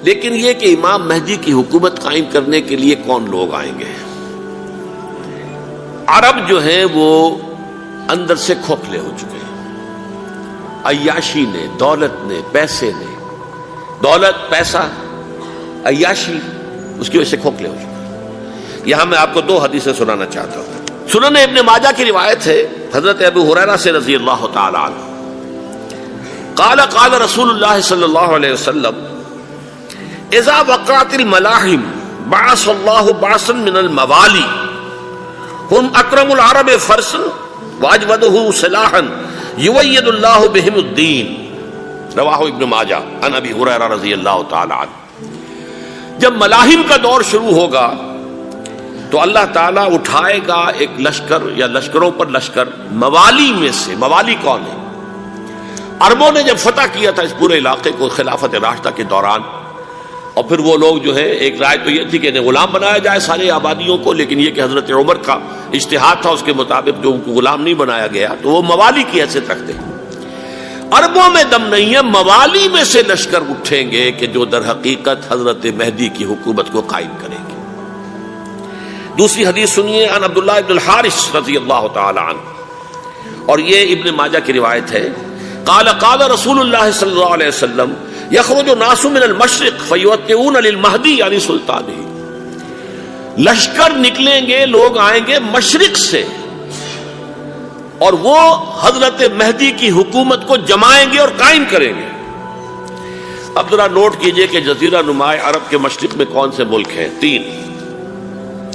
لیکن یہ کہ امام مہدی کی حکومت قائم کرنے کے لیے کون لوگ آئیں گے؟ عرب جو ہیں وہ اندر سے کھوکھلے ہو چکے ہیں، عیاشی نے، دولت نے، پیسے نے، دولت، پیسہ، عیاشی، اس کی وجہ سے کھوکھلے ہو چکے ہیں۔ یہاں میں آپ کو دو حدیثیں سنانا چاہتا ہوں۔ سنن ابن ماجہ کی روایت ہے حضرت ابو ہریرہ سے رضی اللہ تعالی عنہ، قال قال رسول اللہ صلی اللہ علیہ وسلم اذا وقعت الملاحم بعث اللہ بعثا من الموالی هم اکرم العرب فرسا واجودہ سلاحا یوید اللہ بہم الدین، رواہ ابن ماجہ عن ابی ہریرہ رضی اللہ تعالی عنہ۔ جب ملاحم کا دور شروع ہوگا تو اللہ تعالیٰ اٹھائے گا ایک لشکر یا لشکروں پر لشکر موالی میں سے۔ موالی کون ہے؟ عربوں نے جب فتح کیا تھا اس پورے علاقے کو خلافت راشدہ کے دوران، اور پھر وہ لوگ جو ہے، ایک رائے تو یہ تھی کہ انہیں غلام بنایا جائے ساری آبادیوں کو، لیکن یہ کہ حضرت عمر کا اجتہاد تھا، اس کے مطابق جو ان کو غلام نہیں بنایا گیا تو وہ موالی کی حیثیت رکھتے ہیں۔ عربوں میں دم نہیں ہے، موالی میں سے لشکر اٹھیں گے کہ جو در حقیقت حضرت مہدی کی حکومت کو قائم کریں گے۔ دوسری حدیث سنیے، عن عبداللہ ابن الحارث رضی اللہ تعالی عنہ، اور یہ ابن ماجہ کی روایت ہے، قال قال رسول اللہ صلی اللہ علیہ وسلم یخرج الناس من المشرق فیوطئون للمہدی یعنی سلطانہ، لشکر نکلیں گے، لوگ آئیں گے مشرق سے، اور وہ حضرت مہدی کی حکومت کو جمائیں گے اور قائم کریں گے۔ اب ذرا نوٹ کیجئے کہ جزیرہ نما عرب کے مشرق میں کون سے ملک ہیں؟ تین: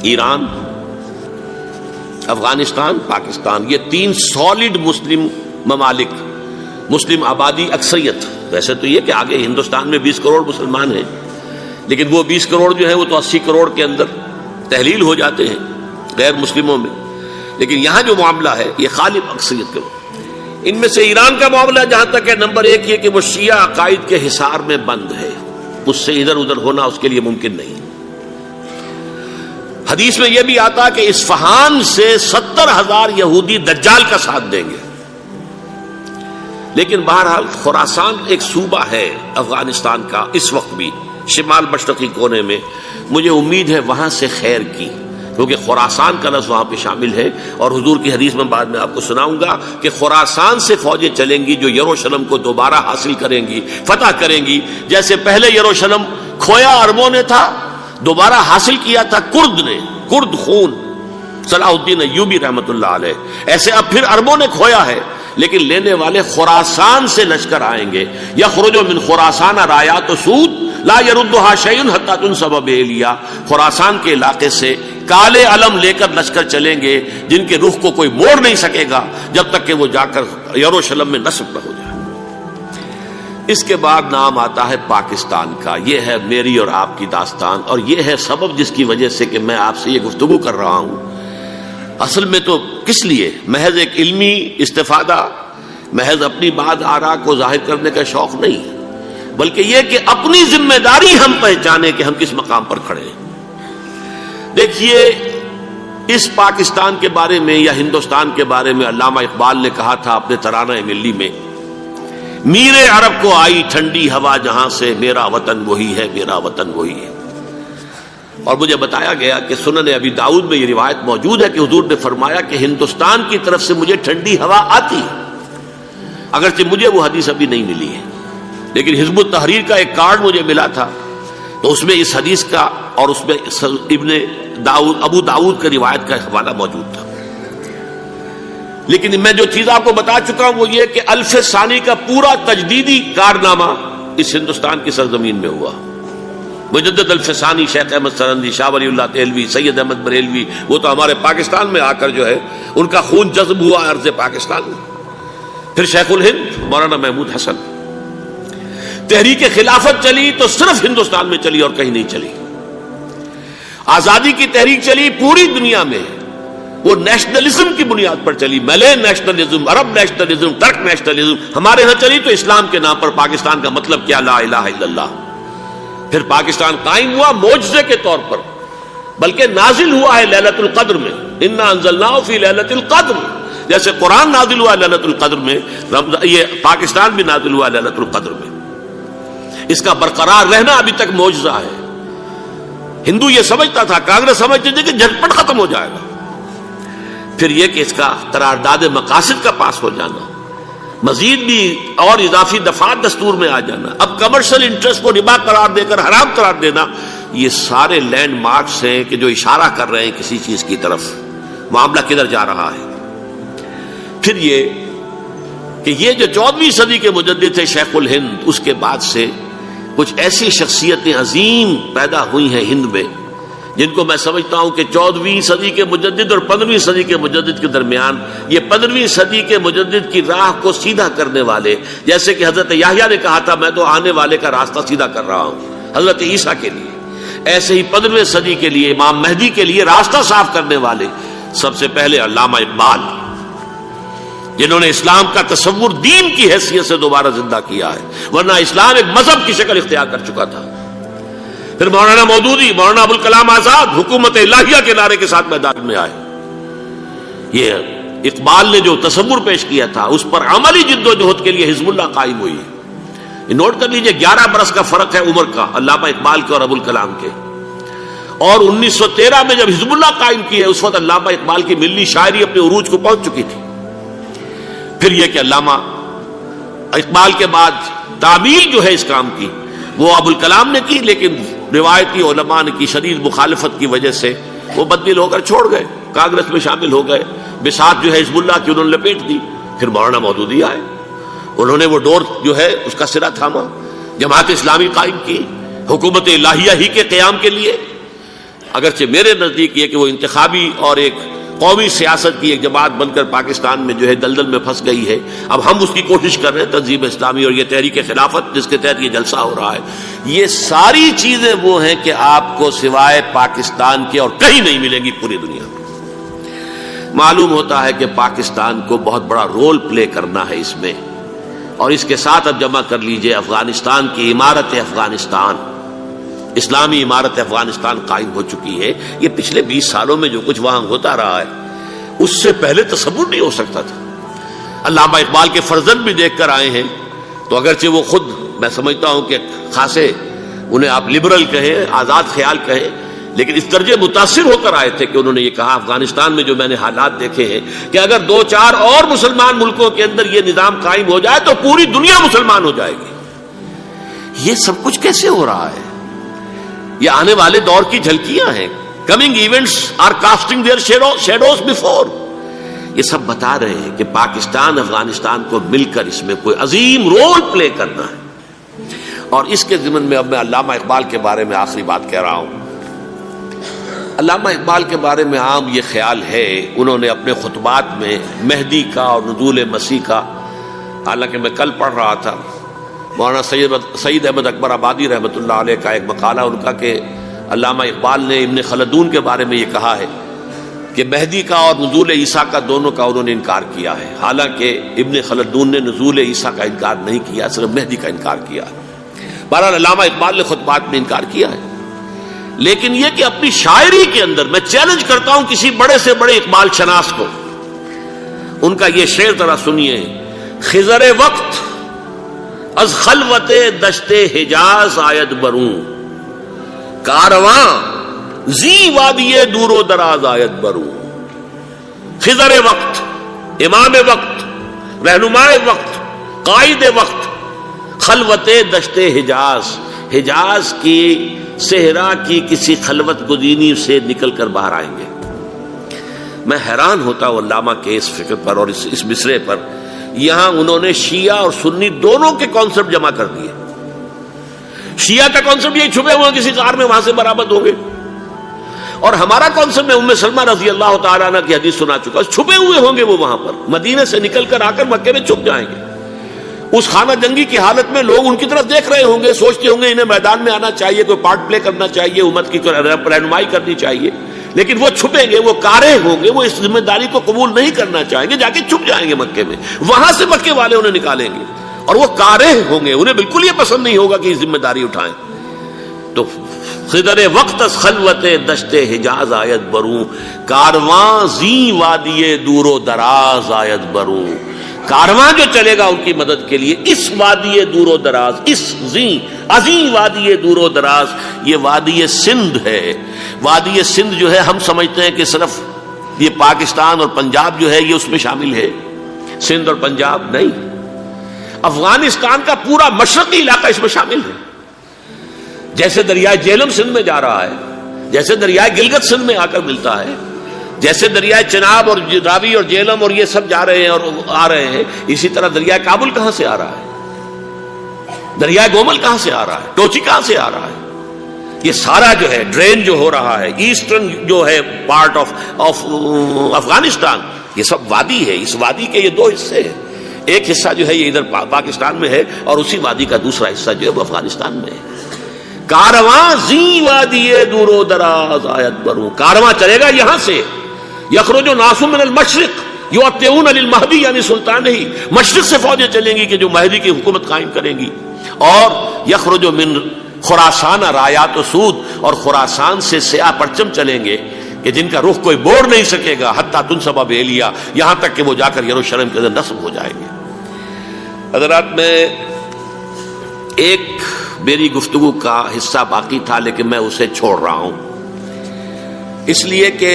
ایران، افغانستان، پاکستان۔ یہ تین سالڈ مسلم ممالک، مسلم آبادی اکثریت۔ ویسے تو یہ کہ آگے ہندوستان میں 20 کروڑ مسلمان ہیں، لیکن وہ 20 کروڑ جو ہیں وہ تو 80 کروڑ کے اندر تحلیل ہو جاتے ہیں غیر مسلموں میں، لیکن یہاں جو معاملہ ہے یہ غالب اکثریت کا۔ ان میں سے ایران کا معاملہ جہاں تک ہے، نمبر 1 یہ کہ وہ شیعہ عقائد کے حصار میں بند ہے، اس سے ادھر ادھر ہونا اس کے لیے ممکن نہیں۔ حدیث میں یہ بھی آتا کہ اصفہان سے 70,000 یہودی دجال کا ساتھ دیں گے۔ لیکن بہرحال خراسان ایک صوبہ ہے افغانستان کا اس وقت بھی شمال مشرقی کونے میں، مجھے امید ہے وہاں سے خیر کی، کیونکہ خراسان کا لفظ وہاں پہ شامل ہے، اور حضور کی حدیث میں بعد میں آپ کو سناؤں گا کہ خراسان سے فوجیں چلیں گی جو یروشلم کو دوبارہ حاصل کریں گی، فتح کریں گی۔ جیسے پہلے یروشلم کھویا عربوں نے تھا، دوبارہ حاصل کیا تھا کرد نے، کرد خون صلاح الدین ایوبی رحمۃ اللہ علیہ، ایسے اب پھر عربوں نے کھویا ہے، لیکن لینے والے خراسان سے لشکر آئیں گے۔ یخرج من خراسان رایات سود لا یردھا شیء حتی تنصب بإیلیا، خراسان کے علاقے سے کالے علم لے کر لشکر چلیں گے جن کے رخ کو کوئی موڑ نہیں سکے گا جب تک کہ وہ جا کر یروشلم میں نصب نہ ہو جائے۔ اس کے بعد نام آتا ہے پاکستان کا۔ یہ ہے میری اور آپ کی داستان، اور یہ ہے سبب جس کی وجہ سے کہ میں آپ سے یہ گفتگو کر رہا ہوں۔ اصل میں تو کس لیے؟ محض ایک علمی استفادہ، محض اپنی بات آراء کو ظاہر کرنے کا شوق نہیں، بلکہ یہ کہ اپنی ذمہ داری ہم پہچانیں کہ ہم کس مقام پر کھڑے ہیں۔ دیکھیے، اس پاکستان کے بارے میں یا ہندوستان کے بارے میں علامہ اقبال نے کہا تھا اپنے ترانہ ملی میں، میرے عرب کو آئی ٹھنڈی ہوا جہاں سے، میرا وطن وہی ہے، میرا وطن وہی ہے۔ اور مجھے بتایا گیا کہ سنن ابی داؤد میں یہ روایت موجود ہے کہ حضور نے فرمایا کہ ہندوستان کی طرف سے مجھے ٹھنڈی ہوا آتی ہے، اگرچہ مجھے وہ حدیث ابھی نہیں ملی ہے، لیکن حزب التحریر کا ایک کارڈ مجھے ملا تھا، تو اس میں اس حدیث کا اور اس میں ابو داؤد کا روایت کا حوالہ موجود تھا۔ لیکن میں جو چیز آپ کو بتا چکا ہوں وہ یہ کہ الف ثانی کا پورا تجدیدی کارنامہ اس ہندوستان کی سرزمین میں ہوا۔ مجدد الف ثانی شیخ احمد سرندی، شاہ ولی اللہ دہلوی، سید احمد بریلوی، وہ تو ہمارے پاکستان میں آ کر جو ہے ان کا خون جذب ہوا ارض پاکستان میں۔ پھر شیخ الہند مولانا محمود حسن۔ تحریک خلافت چلی تو صرف ہندوستان میں چلی اور کہیں نہیں چلی۔ آزادی کی تحریک چلی پوری دنیا میں، وہ نیشنلزم کی بنیاد پر چلی، ملے نیشنلزم، عرب نیشنلزم، ترک نیشنلزم۔ ہمارے ہاں چلی تو اسلام کے نام پر پاکستان کا مطلب کیا؟ لا الہ الا اللہ۔ پھر پاکستان قائم ہوا معجزے کے طور پر، بلکہ نازل ہوا ہے لیلۃ القدر میں، انا انزلناہ فی لیلۃ القدر، جیسے قرآن نازل ہوا لیلۃ القدر میں، یہ پاکستان بھی نازل ہوا لیلۃ القدر میں۔ اس کا برقرار رہنا ابھی تک معجزہ ہے. ہندو یہ سمجھتا تھا، کانگریس سمجھتی تھی کہ جھٹپٹ ختم ہو جائے گا. پھر یہ کہ اس کا قرارداد مقاصد کا پاس ہو جانا، مزید بھی اور اضافی دفعات دستور میں آ جانا، اب کمرشل انٹرسٹ کو ربا قرار دے کر حرام قرار دینا، یہ سارے لینڈ مارکس ہیں کہ جو اشارہ کر رہے ہیں کسی چیز کی طرف، معاملہ کدھر جا رہا ہے. پھر یہ کہ یہ جو 14ویں صدی کے مجدد تھے شیخ الہند، اس کے بعد سے کچھ ایسی شخصیتیں عظیم پیدا ہوئی ہیں ہند میں، جن کو میں سمجھتا ہوں کہ 14ویں صدی کے مجدد اور 15ویں صدی کے مجدد کے درمیان یہ 15ویں صدی کے مجدد کی راہ کو سیدھا کرنے والے، جیسے کہ حضرت یحییٰ نے کہا تھا میں تو آنے والے کا راستہ سیدھا کر رہا ہوں حضرت عیسیٰ کے لیے، ایسے ہی 15ویں صدی کے لیے امام مہدی کے لیے راستہ صاف کرنے والے سب سے پہلے علامہ اقبال، جنہوں نے اسلام کا تصور دین کی حیثیت سے دوبارہ زندہ کیا ہے، ورنہ اسلام ایک مذہب کی شکل اختیار کر چکا تھا. پھر مولانا مودودی، مولانا ابوالکلام آزاد حکومت الہیہ کے نعرے کے ساتھ میدان میں آئے. یہ اقبال نے جو تصور پیش کیا تھا اس پر عملی جد و جہد کے لیے حزب اللہ قائم ہوئی ہے. نوٹ کر لیجئے 11 برس کا فرق ہے عمر کا علامہ اقبال کے اور ابوالکلام کے. اور 1913 میں جب حزب اللہ قائم کی ہے اس وقت علامہ اقبال کی ملی شاعری اپنے عروج کو پہنچ چکی تھی. پھر یہ کہ علامہ اقبال کے بعد تعمیل جو ہے اس کام کی وہ ابوالکلام نے کی، لیکن روایتی علماء نے کی شدید مخالفت کی وجہ سے وہ بددل ہو کر چھوڑ گئے، کانگریس میں شامل ہو گئے، بساط جو ہے حزب اللہ کی انہوں نے لپیٹ دی. پھر مولانا مودودی آئے، انہوں نے وہ ڈور جو ہے اس کا سرا تھاما، جماعت اسلامی قائم کی حکومت الہیہ ہی کے قیام کے لیے. اگرچہ میرے نزدیک یہ کہ وہ انتخابی اور ایک قومی سیاست کی ایک جماعت بن کر پاکستان میں جو ہے دلدل میں پھنس گئی ہے، اب ہم اس کی کوشش کر رہے ہیں تنظیم اسلامی اور یہ تحریک خلافت جس کے تحت یہ جلسہ ہو رہا ہے. یہ ساری چیزیں وہ ہیں کہ آپ کو سوائے پاکستان کے اور کہیں نہیں ملیں گی پوری دنیا میں. معلوم ہوتا ہے کہ پاکستان کو بہت بڑا رول پلے کرنا ہے اس میں، اور اس کے ساتھ اب جمع کر لیجئے افغانستان کی عمارت افغانستان، اسلامی عمارت افغانستان قائم ہو چکی ہے. یہ پچھلے 20 سالوں میں جو کچھ وہاں ہوتا رہا ہے اس سے پہلے تصور نہیں ہو سکتا تھا. علامہ اقبال کے فرزند بھی دیکھ کر آئے ہیں، تو اگرچہ وہ خود میں سمجھتا ہوں کہ خاصے انہیں آپ لبرل کہیں، آزاد خیال کہیں، لیکن اس درجے متاثر ہو کر آئے تھے کہ انہوں نے یہ کہا افغانستان میں جو میں نے حالات دیکھے ہیں کہ اگر 2-4 اور مسلمان ملکوں کے اندر یہ نظام قائم ہو جائے تو پوری دنیا مسلمان ہو جائے گی. یہ سب کچھ کیسے ہو رہا ہے؟ یہ آنے والے دور کی جھلکیاں ہیں. Coming events are casting their shadows before. یہ سب بتا رہے ہیں کہ پاکستان افغانستان کو مل کر اس میں کوئی عظیم رول پلے کرنا ہے. اور اس کے ضمن میں اب میں علامہ اقبال کے بارے میں آخری بات کہہ رہا ہوں. علامہ اقبال کے بارے میں عام یہ خیال ہے، انہوں نے اپنے خطبات میں مہدی کا اور نزول مسیح کا، حالانکہ میں کل پڑھ رہا تھا مولانا سعید احمد اکبر آبادی رحمۃ اللہ علیہ کا ایک مقالہ ان کا کہ علامہ اقبال نے ابن خلدون کے بارے میں یہ کہا ہے کہ مہدی کا اور نزول عیسیٰ کا دونوں کا انہوں نے انکار کیا ہے. حالانکہ ابن خلدون نے نزول عیسیٰ کا انکار نہیں کیا، صرف مہدی کا انکار کیا ہے. بہرحال علامہ اقبال نے خطبات میں انکار کیا ہے. لیکن یہ کہ اپنی شاعری کے اندر میں چیلنج کرتا ہوں کسی بڑے سے بڑے اقبال شناس کو، ان کا یہ شعر ذرا سنیے: خضر وقت از خلوت دشت حجاز آید بروں، کارواں زی وادی دور و دراز آید بروں. خضر وقت، امام وقت، رہنمائے وقت، قائد وقت، خلوت دشت حجاز، حجاز کی صحرا کی کسی خلوت گزینی سے نکل کر باہر آئیں گے. میں حیران ہوتا ہوں علامہ کے اس فکر پر اور اس مصرے پر. یہاں انہوں نے شیعہ اور سنی دونوں کے کانسیپٹ جمع کر دیے. شیعہ کا کانسیپٹ یہی چھپے ہوئے کسی غار میں وہاں سے برآمد ہوں گے، اور ہمارا کانسیپٹ میں ام سلمہ رضی اللہ تعالیٰ عنہ کی حدیث سنا چکا، چھپے ہوئے ہوں گے وہ وہاں پر، مدینے سے نکل کر آ کر مکے میں چھپ جائیں گے. اس خانہ جنگی کی حالت میں لوگ ان کی طرف دیکھ رہے ہوں گے، سوچتے ہوں گے انہیں میدان میں آنا چاہیے، کوئی پارٹ پلے کرنا چاہیے، امت کی رہنمائی کرنی چاہیے، لیکن وہ چھپیں گے، وہ کارے ہوں گے، وہ اس ذمہ داری کو قبول نہیں کرنا چاہیں گے، جا کے چھپ جائیں گے مکے میں. وہاں سے مکے والے انہیں نکالیں گے، اور وہ کارے ہوں گے، انہیں بالکل یہ پسند نہیں ہوگا کہ یہ ذمہ داری اٹھائیں. تو خضر وقت از خلوت دشت حجاز آیت بروں، کارواں زی وادی دور و دراز آیت بروں. کارواں جو چلے گا ان کی مدد کے لیے اس وادی دور و دراز، اس عظیم وادی دور و دراز، یہ وادی سندھ ہے۔ وادی سندھ جو ہے ہم سمجھتے ہیں کہ صرف یہ پاکستان اور پنجاب جو ہے یہ اس میں شامل ہے، سندھ اور پنجاب نہیں، افغانستان کا پورا مشرقی علاقہ اس میں شامل ہے۔ جیسے دریائے جیلم سندھ میں جا رہا ہے، جیسے دریائے گلگت سندھ میں آ کر ملتا ہے، جیسے دریائے چناب اور راوی اور جیلم اور یہ سب جا رہے ہیں اور آ رہے ہیں، اسی طرح دریائے کابل کہاں سے آ رہا ہے، دریائے گومل کہاں سے آ رہا ہے، ٹوچی کہاں سے آ رہا ہے، یہ سارا جو ہے ڈرین جو ہو رہا ہے ایسٹرن جو ہے پارٹ آف افغانستان، یہ سب وادی ہے۔ اس وادی کے یہ دو حصے ہیں، ایک حصہ جو ہے یہ ادھر پاکستان میں ہے اور اسی وادی کا دوسرا حصہ جو ہے وہ افغانستان میں ہے۔ کارواں زی وادی دور و دراز آیت برو، کارواں چلے گا یہاں سے، یخرج ناس من المشرق یؤتون للمہدی، یعنی سلطان ہی مشرق سے فوجیں چلیں گی کہ جو مہدی کی حکومت قائم کریں گی، اور یخرج من خراسان رایات و سود، اور خراسان سے سیاہ پرچم چلیں گے کہ جن کا رخ کوئی موڑ نہیں سکے گا، حتیٰ تنصب بیلیا، یہاں تک کہ وہ جا کر یروشلم کے اندر نصب ہو جائیں گے۔ حضرات، میں ایک میری گفتگو کا حصہ باقی تھا لیکن میں اسے چھوڑ رہا ہوں، اس لیے کہ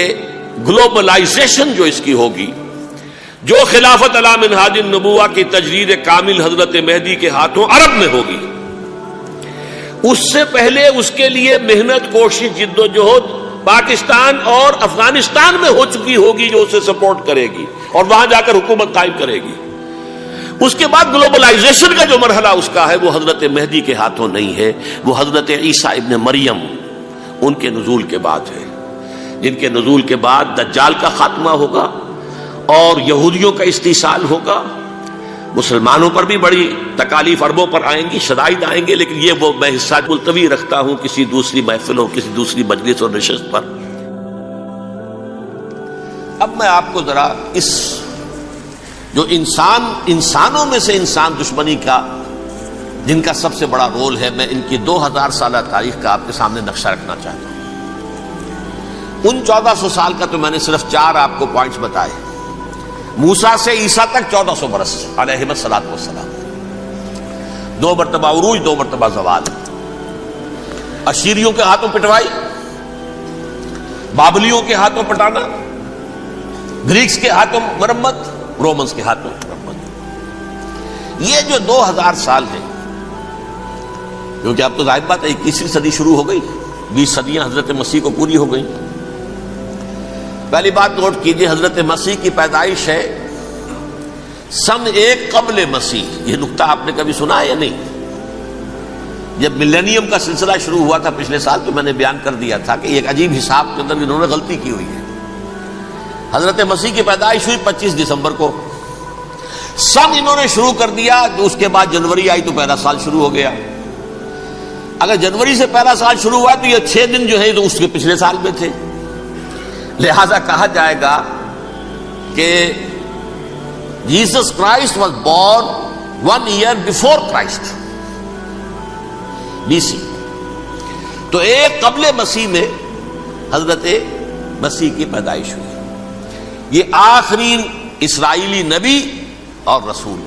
گلوبلائزیشن جو اس کی ہوگی، جو خلافت علی منہاج النبوہ کی تجرید کامل حضرت مہدی کے ہاتھوں عرب میں ہوگی، اس سے پہلے اس کے لیے محنت، کوشش، جد و جہد پاکستان اور افغانستان میں ہو چکی ہوگی جو اسے سپورٹ کرے گی اور وہاں جا کر حکومت قائم کرے گی۔ اس کے بعد گلوبلائزیشن کا جو مرحلہ اس کا ہے وہ حضرت مہدی کے ہاتھوں نہیں ہے، وہ حضرت عیسیٰ ابن مریم ان کے نزول کے بعد ہے، جن کے نزول کے بعد دجال کا خاتمہ ہوگا اور یہودیوں کا استحصال ہوگا۔ مسلمانوں پر بھی بڑی تکالیف عربوں پر آئیں گی، شدائد آئیں گے، لیکن یہ وہ میں حصہ ملتوی رکھتا ہوں کسی دوسری محفل اور کسی دوسری مجلس اور نشست پر۔ اب میں آپ کو ذرا اس جو انسانوں میں سے انسان دشمنی کا جن کا سب سے بڑا رول ہے، میں ان کی 2000 سالہ تاریخ کا آپ کے سامنے نقشہ رکھنا چاہتا ہوں۔ ان 1400 سال کا تو میں نے صرف 4 آپ کو پوائنٹس بتائے۔ موسیٰ سے عیسیٰ تک 1400 برس علیہ الصلوۃ والسلام، 2 مرتبہ عروج، 2 مرتبہ زوال، اشیریوں کے ہاتھوں پٹوائی، بابلیوں کے ہاتھوں پٹانا، گریکس کے ہاتھوں مرمت، رومنز کے ہاتھوں مرمت۔ یہ جو 2000 سال ہیں، کیونکہ اب تو ظاہر بات ہے 21ویں صدی شروع ہو گئی، 20 صدیاں حضرت مسیح کو پوری ہو گئی۔ پہلی بات نوٹ کیجئے، حضرت مسیح کی پیدائش ہے سن 1 قبل مسیح۔ یہ نقطہ آپ نے کبھی سنا ہے یا نہیں؟ جب ملینیم کا سلسلہ شروع ہوا تھا پچھلے سال تو میں نے بیان کر دیا تھا کہ ایک عجیب حساب کے اندر انہوں نے غلطی کی ہوئی ہے۔ حضرت مسیح کی پیدائش ہوئی 25 دسمبر کو، سن انہوں نے شروع کر دیا، اس کے بعد جنوری آئی تو پہلا سال شروع ہو گیا۔ اگر جنوری سے پہلا سال شروع ہوا تو یہ 6 دن جو ہے تو اس کے پچھلے سال میں تھے، لہذا کہا جائے گا کہ Jesus Christ was born 1 year before Christ، BC۔ تو 1 قبل مسیح میں حضرت مسیح کی پیدائش ہوئی۔ یہ آخری اسرائیلی نبی اور رسول۔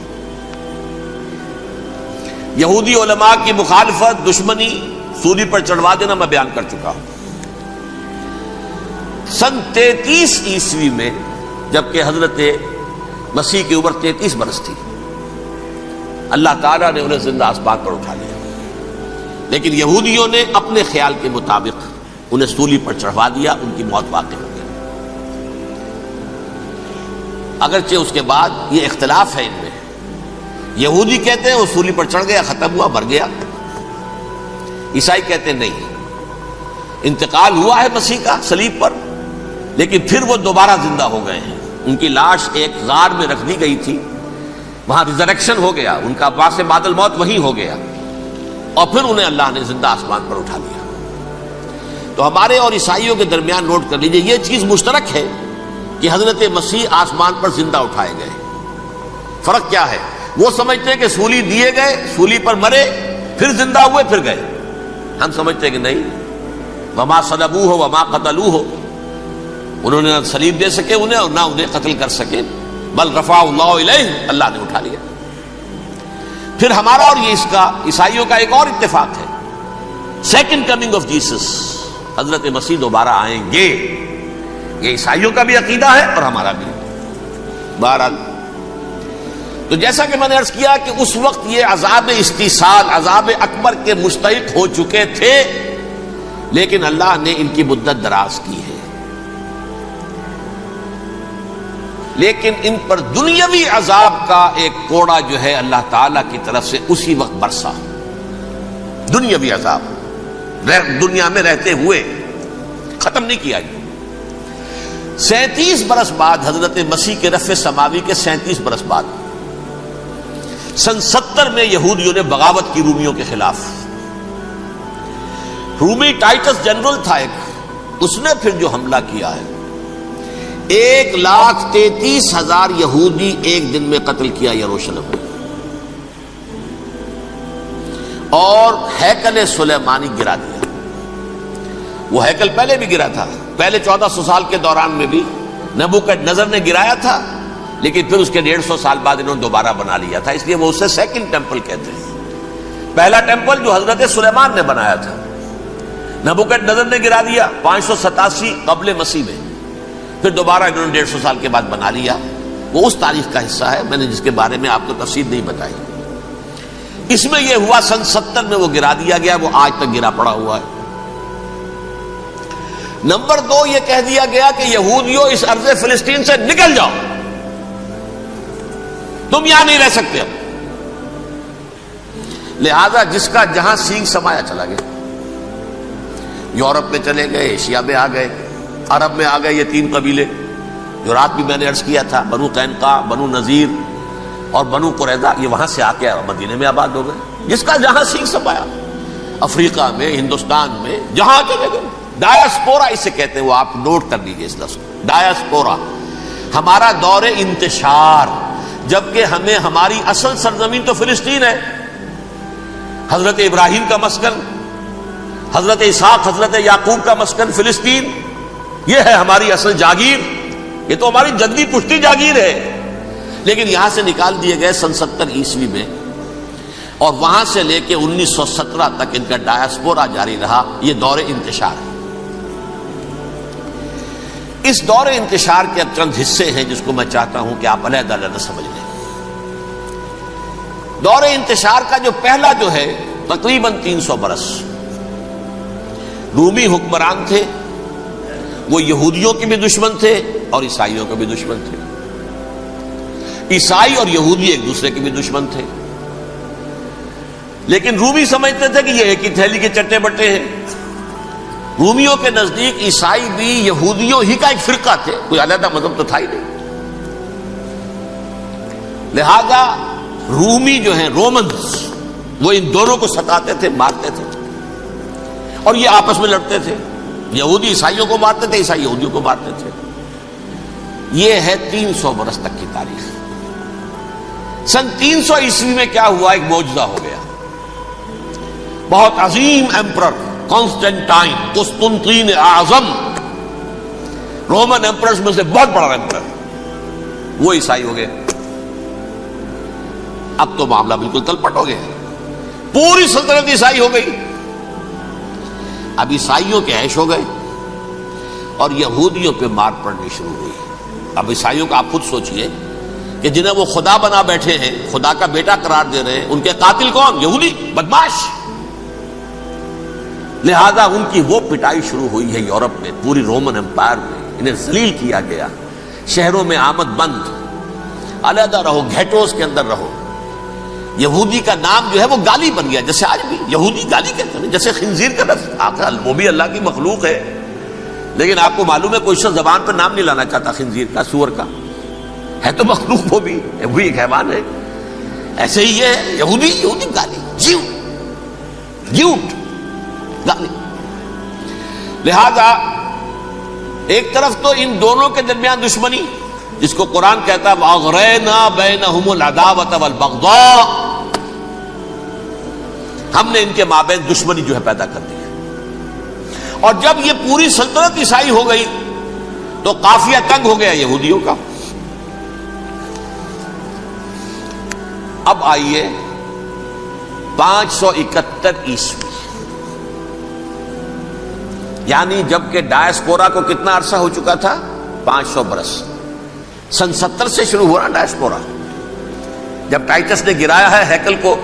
یہودی علماء کی مخالفت، دشمنی، سولی پر چڑھوا دینا میں بیان کر چکا ہوں۔ سن 33 عیسوی میں جبکہ حضرت مسیح کی عمر 33 برس تھی، اللہ تعالیٰ نے انہیں زندہ آسمان پر اٹھا لیا، لیکن یہودیوں نے اپنے خیال کے مطابق انہیں سولی پر چڑھوا دیا، ان کی موت واقع ہو گئی۔ اگرچہ اس کے بعد یہ اختلاف ہے ان میں، یہودی کہتے ہیں وہ سولی پر چڑھ گیا، ختم ہوا، مر گیا، عیسائی کہتے ہیں نہیں، انتقال ہوا ہے مسیح کا صلیب پر، لیکن پھر وہ دوبارہ زندہ ہو گئے ہیں۔ ان کی لاش ایک غار میں رکھ دی گئی تھی، وہاں ریزریکشن ہو گیا، ان کا باعث بعد الموت وہیں ہو گیا، اور پھر انہیں اللہ نے زندہ آسمان پر اٹھا لیا۔ تو ہمارے اور عیسائیوں کے درمیان نوٹ کر لیجئے، یہ چیز مشترک ہے کہ حضرت مسیح آسمان پر زندہ اٹھائے گئے۔ فرق کیا ہے؟ وہ سمجھتے ہیں کہ سولی دیے گئے، سولی پر مرے، پھر زندہ ہوئے، پھر گئے۔ ہم سمجھتے ہیں کہ نہیں، وما صلبوہ وما قتلوہ، انہوں نے نہ صلیب دے سکے انہیں اور نہ انہیں قتل کر سکے۔ بل رفع اللہ الیہ، اللہ نے اٹھا لیا۔ پھر ہمارا اور یہ اس کا عیسائیوں کا ایک اور اتفاق ہے، سیکنڈ کمنگ آف جیسس، حضرت مسیح دوبارہ آئیں گے، یہ عیسائیوں کا بھی عقیدہ ہے اور ہمارا بھی۔ بہرحال تو جیسا کہ میں نے عرض کیا کہ اس وقت یہ عذاب استیصال، عذاب اکبر کے مستحق ہو چکے تھے، لیکن اللہ نے ان کی مدت دراز کی ہے، لیکن ان پر دنیاوی عذاب کا ایک کوڑا جو ہے اللہ تعالی کی طرف سے اسی وقت برسا۔ دنیاوی عذاب دنیا میں رہتے ہوئے ختم نہیں کیا گیا۔ 37 برس بعد، حضرت مسیح کے رفع سماوی کے 37 برس بعد، سن 70 میں یہودیوں نے بغاوت کی رومیوں کے خلاف۔ رومی ٹائٹس جنرل تھا ایک، اس نے پھر جو حملہ کیا ہے، 1,33,000 یہودی ایک دن میں قتل کیا یروشلم میں، اور ہیکل سلیمانی گرا دیا۔ وہ ہیکل پہلے بھی گرا تھا، پہلے 1400 سال کے دوران میں بھی نبوکڈنیزر نے گرایا تھا، لیکن پھر اس کے 150 سال بعد انہوں نے دوبارہ بنا لیا تھا، اس لیے وہ اسے سیکنڈ ٹیمپل کہتے ہیں۔ پہلا ٹیمپل جو حضرت سلیمان نے بنایا تھا، نبوکڈنیزر نے گرا دیا 587 قبل مسیح میں، پھر دوبارہ انہوں نے 150 سال کے بعد بنا لیا۔ وہ اس تاریخ کا حصہ ہے، میں نے جس کے بارے میں آپ کو تفصیل نہیں بتائی۔ اس میں یہ ہوا سن 70 میں وہ گرا دیا گیا، وہ آج تک گرا پڑا ہوا ہے۔ نمبر 2، یہ کہہ دیا گیا کہ یہودیوں اس ارض فلسطین سے نکل جاؤ، تم یہاں نہیں رہ سکتے اب۔ لہذا جس کا جہاں سینگ سمایا چلا گیا، یورپ میں چلے گئے، ایشیا میں آ گئے، عرب میں آ گئے یہ 3 قبیلے جو رات بھی میں نے عرض کیا تھا، بنو قینقاع، بنو نذیر اور بنو قریظہ، یہ وہاں سے آ کے مدینے میں آباد ہو گئے، جس کا جہاں سینگ سمایا، افریقہ میں، ہندوستان میں، جہاں چلے گئے۔ ڈایاسپورا اسے کہتے ہیں، وہ آپ نوٹ کر لیجیے اس لفظ کو، ڈایاسپورا، ہمارا دور انتشار، جبکہ ہمیں ہماری اصل سرزمین تو فلسطین ہے، حضرت ابراہیم کا مسکن، حضرت اسحاق، حضرت یعقوب کا مسکن فلسطین، یہ ہے ہماری اصل جاگیر، یہ تو ہماری جدی پشتی جاگیر ہے، لیکن یہاں سے نکال دیے گئے سن 70 عیسوی میں، اور وہاں سے لے کے 1917 تک ان کا ڈایاسپورا جاری رہا۔ یہ دور انتشار ہے۔ اس دور انتشار کے اب چند حصے ہیں جس کو میں چاہتا ہوں کہ آپ علیحدہ علیحدہ سمجھ لیں۔ دور انتشار کا جو پہلا جو ہے تقریباً 300 برس، رومی حکمران تھے، وہ یہودیوں کے بھی دشمن تھے اور عیسائیوں کے بھی دشمن تھے، عیسائی اور یہودی ایک دوسرے کے بھی دشمن تھے، لیکن رومی سمجھتے تھے کہ یہ ایک ہی تھیلی کے چٹے بٹے ہیں۔ رومیوں کے نزدیک عیسائی بھی یہودیوں ہی کا ایک فرقہ تھے، کوئی علیحدہ مذہب تو تھا ہی نہیں۔ لہذا رومی جو ہیں رومنز، وہ ان دونوں کو ستاتے تھے، مارتے تھے، اور یہ آپس میں لڑتے تھے، یہودی عیسائیوں کو مارتے تھے، عیسائی یہودیوں کو مارتے تھے۔ یہ ہے 300 برس تک کی تاریخ۔ سن 300 عیسوی میں کیا ہوا؟ ایک معجزہ ہو گیا۔ بہت عظیم ایمپرر کانسٹینٹائن، قسطنطین اعظم، رومن ایمپررز میں سے بہت بڑا ایمپرر، وہ عیسائی ہو گئے۔ اب تو معاملہ بالکل تلپٹ ہو گیا، پوری سلطنت عیسائی ہو گئی۔ اب عیسائیوں کے عیش ہو گئے اور یہودیوں پہ مار پڑنی شروع ہوئی۔ اب عیسائیوں کا آپ خود سوچئے کہ جنہیں وہ خدا بنا بیٹھے ہیں، خدا کا بیٹا قرار دے رہے ہیں، ان کے قاتل کون؟ یہودی، بدماش۔ لہذا ان کی وہ پٹائی شروع ہوئی ہے یورپ میں، پوری رومن امپائر میں، انہیں ذلیل کیا گیا، شہروں میں آمد بند، علیحدہ رہو، گھیٹوز کے اندر رہو۔ یہودی کا نام جو ہے وہ گالی بن گیا، جیسے آج بھی یہودی گالی کہتے ہیں، جیسے خنزیر کا لفظ، وہ بھی اللہ کی مخلوق ہے، لیکن آپ کو معلوم ہے کوئی شخص زبان پر نام نہیں لانا چاہتا خنزیر کا، سور کا، ہے تو مخلوق، وہ بھی ایک حیوان ہے۔ ایسے ہی یہ ہے یہودی گالی، گیوٹ گالی۔ لہذا ایک طرف تو ان دونوں کے درمیان دشمنی، جس کو قرآن کہتا ہے وَأَغْرَيْنَا بَيْنَهُمُ الْعَدَاوَةَ وَالْبَغْضَاءَ، ہم نے ان کے مابین دشمنی جو ہے پیدا کر دی ہے۔ اور جب یہ پوری سلطنت عیسائی ہو گئی تو قافیہ تنگ ہو گیا یہودیوں کا، اب آئیے 571 عیسوی، یعنی جبکہ ڈائسپورا کو کتنا عرصہ ہو چکا تھا؟ 500 برس۔ سن 70 سے شروع ہوا نا ڈائسپورا، جب ٹائٹس نے گرایا ہے ہیکل کو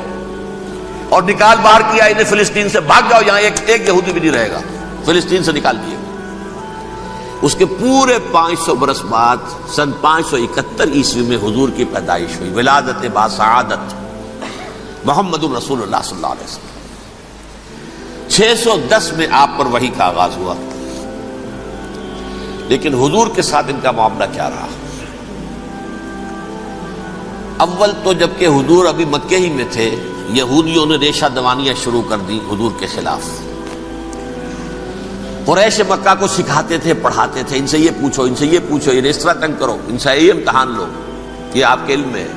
اور نکال باہر کیا انہیں فلسطین سے، بھاگ جاؤ یہاں ایک یہودی بھی نہیں رہے گا، فلسطین سے نکال دیے۔ اس کے پورے 500 برس بعد سن 571 عیسوی میں حضور کی پیدائش ہوئی، ولادت باسعادت محمد الرسول اللہ صلی اللہ علیہ وسلم۔ 610 میں آپ پر وحی کا آغاز ہوا، لیکن حضور کے ساتھ ان کا معاملہ کیا رہا؟ اول تو جبکہ حضور ابھی مکے ہی میں تھے، یہودیوں نے ریشہ دوانیاں شروع کر دی حضور کے خلاف۔ قریش مکہ کو سکھاتے تھے، پڑھاتے تھے، ان سے یہ پوچھو، ان سے یہ پوچھو، یہ اس طرح تنگ کرو، ان سے یہ امتحان لو، یہ آپ کے علم میں ہے۔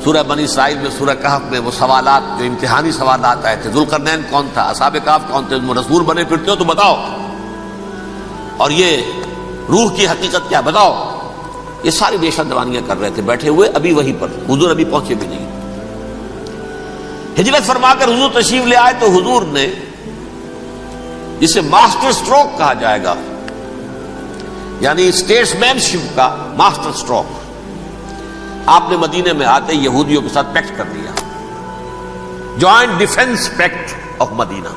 سورہ بنی اسرائیل میں، سورہ کہف میں وہ سوالات جو امتحانی سوالات آئے تھے، ذوالقرنین کون تھا، اصحاب کہف کون تھے، تم رسول بنے پھرتے ہو تو بتاؤ، اور یہ روح کی حقیقت کیا بتاؤ، یہ ساری ریشہ دوانیاں کر رہے تھے بیٹھے ہوئے، ابھی وہیں پر حضور ابھی پہنچے بھی نہیں۔ ہجرت فرما کر حضور تشریف لے آئے تو حضور نے، جسے ماسٹر سٹروک کہا جائے گا، یعنی اسٹیٹس مین شپ کا ماسٹر سٹروک، آپ نے مدینے میں آتے یہودیوں کے ساتھ پیکٹ کر دیا، جوائنٹ ڈیفنس پیکٹ آف مدینہ،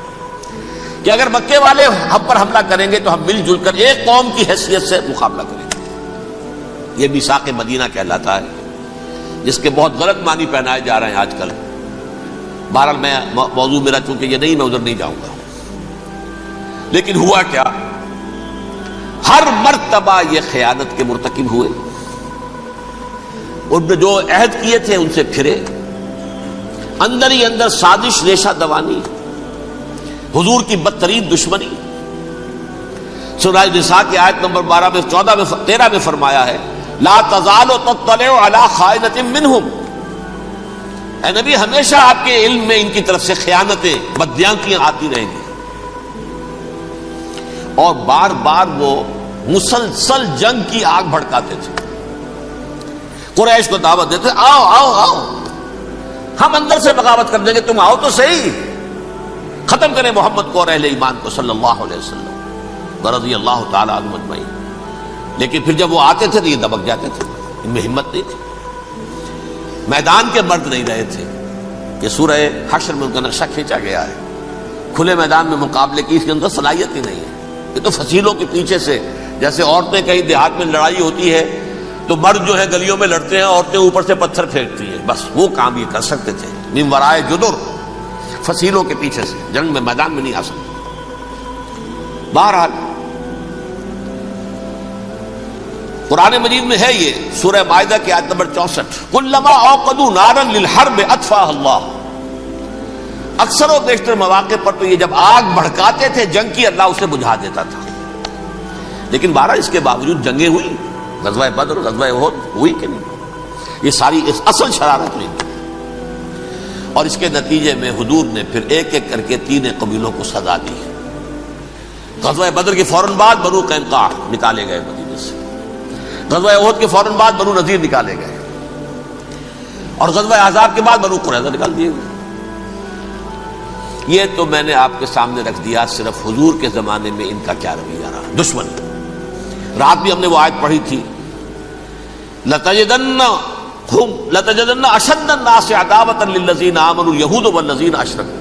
کہ اگر مکے والے ہم پر حملہ کریں گے تو ہم مل جل کر ایک قوم کی حیثیت سے مقابلہ کریں گے۔ یہ میثاق مدینہ کہلاتا ہے، جس کے بہت غلط معنی پہنائے جا رہے ہیں آج کل۔ بہرحال میں موضوع میرا چونکہ یہ نہیں، میں ادھر نہیں جاؤں گا، لیکن ہوا کیا؟ ہر مرتبہ یہ خیانت کے مرتکب ہوئے، ان نے جو عہد کیے تھے ان سے پھرے، اندر ہی اندر سازش، ریشہ دوانی، حضور کی بدترین دشمنی۔ سورہ نساء کی آیت نمبر 12 میں 14 میں 13 میں فرمایا ہے، لا تزال تطلع علی خائنۃ منہم، اے نبی ہمیشہ آپ کے علم میں ان کی طرف سے خیانتیں، بدیانتیاں آتی رہیں گی، اور بار بار وہ مسلسل جنگ کی آگ بھڑکاتے تھے، قریش کو دعوت دیتے، آؤ آؤ آؤ ہم اندر سے بغاوت کر دیں گے، تم آؤ تو صحیح، ختم کریں محمد کو اور اہل ایمان کو صلی اللہ علیہ وسلم ورضی اللہ تعالی عنہم اجمعین۔ لیکن پھر جب وہ آتے تھے تو یہ دبک جاتے تھے، ان میں ہمت نہیں تھی، میدان کے مرد نہیں رہے تھے۔ کہ سورہ حشر میں ان کا نقشہ کھینچا گیا ہے، کھلے میدان میں مقابلے کی اس کے اندر صلاحیت ہی نہیں ہے، یہ تو فصیلوں کے پیچھے سے، جیسے عورتیں کہیں دیہات میں لڑائی ہوتی ہے تو مرد جو ہے گلیوں میں لڑتے ہیں، عورتیں اوپر سے پتھر پھینکتی ہیں، بس وہ کام یہ کر سکتے تھے، من ورائے جدر، فصیلوں کے پیچھے سے، جنگ میں میدان میں نہیں آ سکتے۔ بہرحال قرآن مجید میں ہے یہ، سورہ مائدہ کی آیت نمبر 64، کلما اوقدوا نارا للحرب اطفاها اللہ، اکثر و بیشتر مواقع پر تو یہ جب آگ بھڑکاتے تھے جنگ کی، اللہ اسے بجھا دیتا تھا۔ لیکن بہرحال اس کے باوجود جنگیں ہوئی، غزوہ بدر، غزوہ احد ہوئی کہ نہیں، یہ ساری اس اصل شرارت ہوئی، اور اس کے نتیجے میں حضور نے پھر ایک ایک کر کے 3 قبیلوں کو سزا دی۔ غزوہ بدر کے فوراً بعد بنو قینقاع نکالے گئے مدینے سے، غزوہ احد کے فوراً بعد بنو نذیر نکالے گئے، اور غزوہ احزاب کے بعد بنو قریظہ نکال دیے گئے۔ یہ تو میں نے آپ کے سامنے رکھ دیا صرف حضور کے زمانے میں ان کا کیا رویہ رہا، دشمن۔ رات بھی ہم نے وہ آیت پڑھی تھی، لَتَجِدَنَّ أَشَدَّ النَّاسِ عَدَاوَةً لِلَّذِينَ آمَنُوا الْيَهُودُ وَالَّذِينَ أَشْرَكُوا،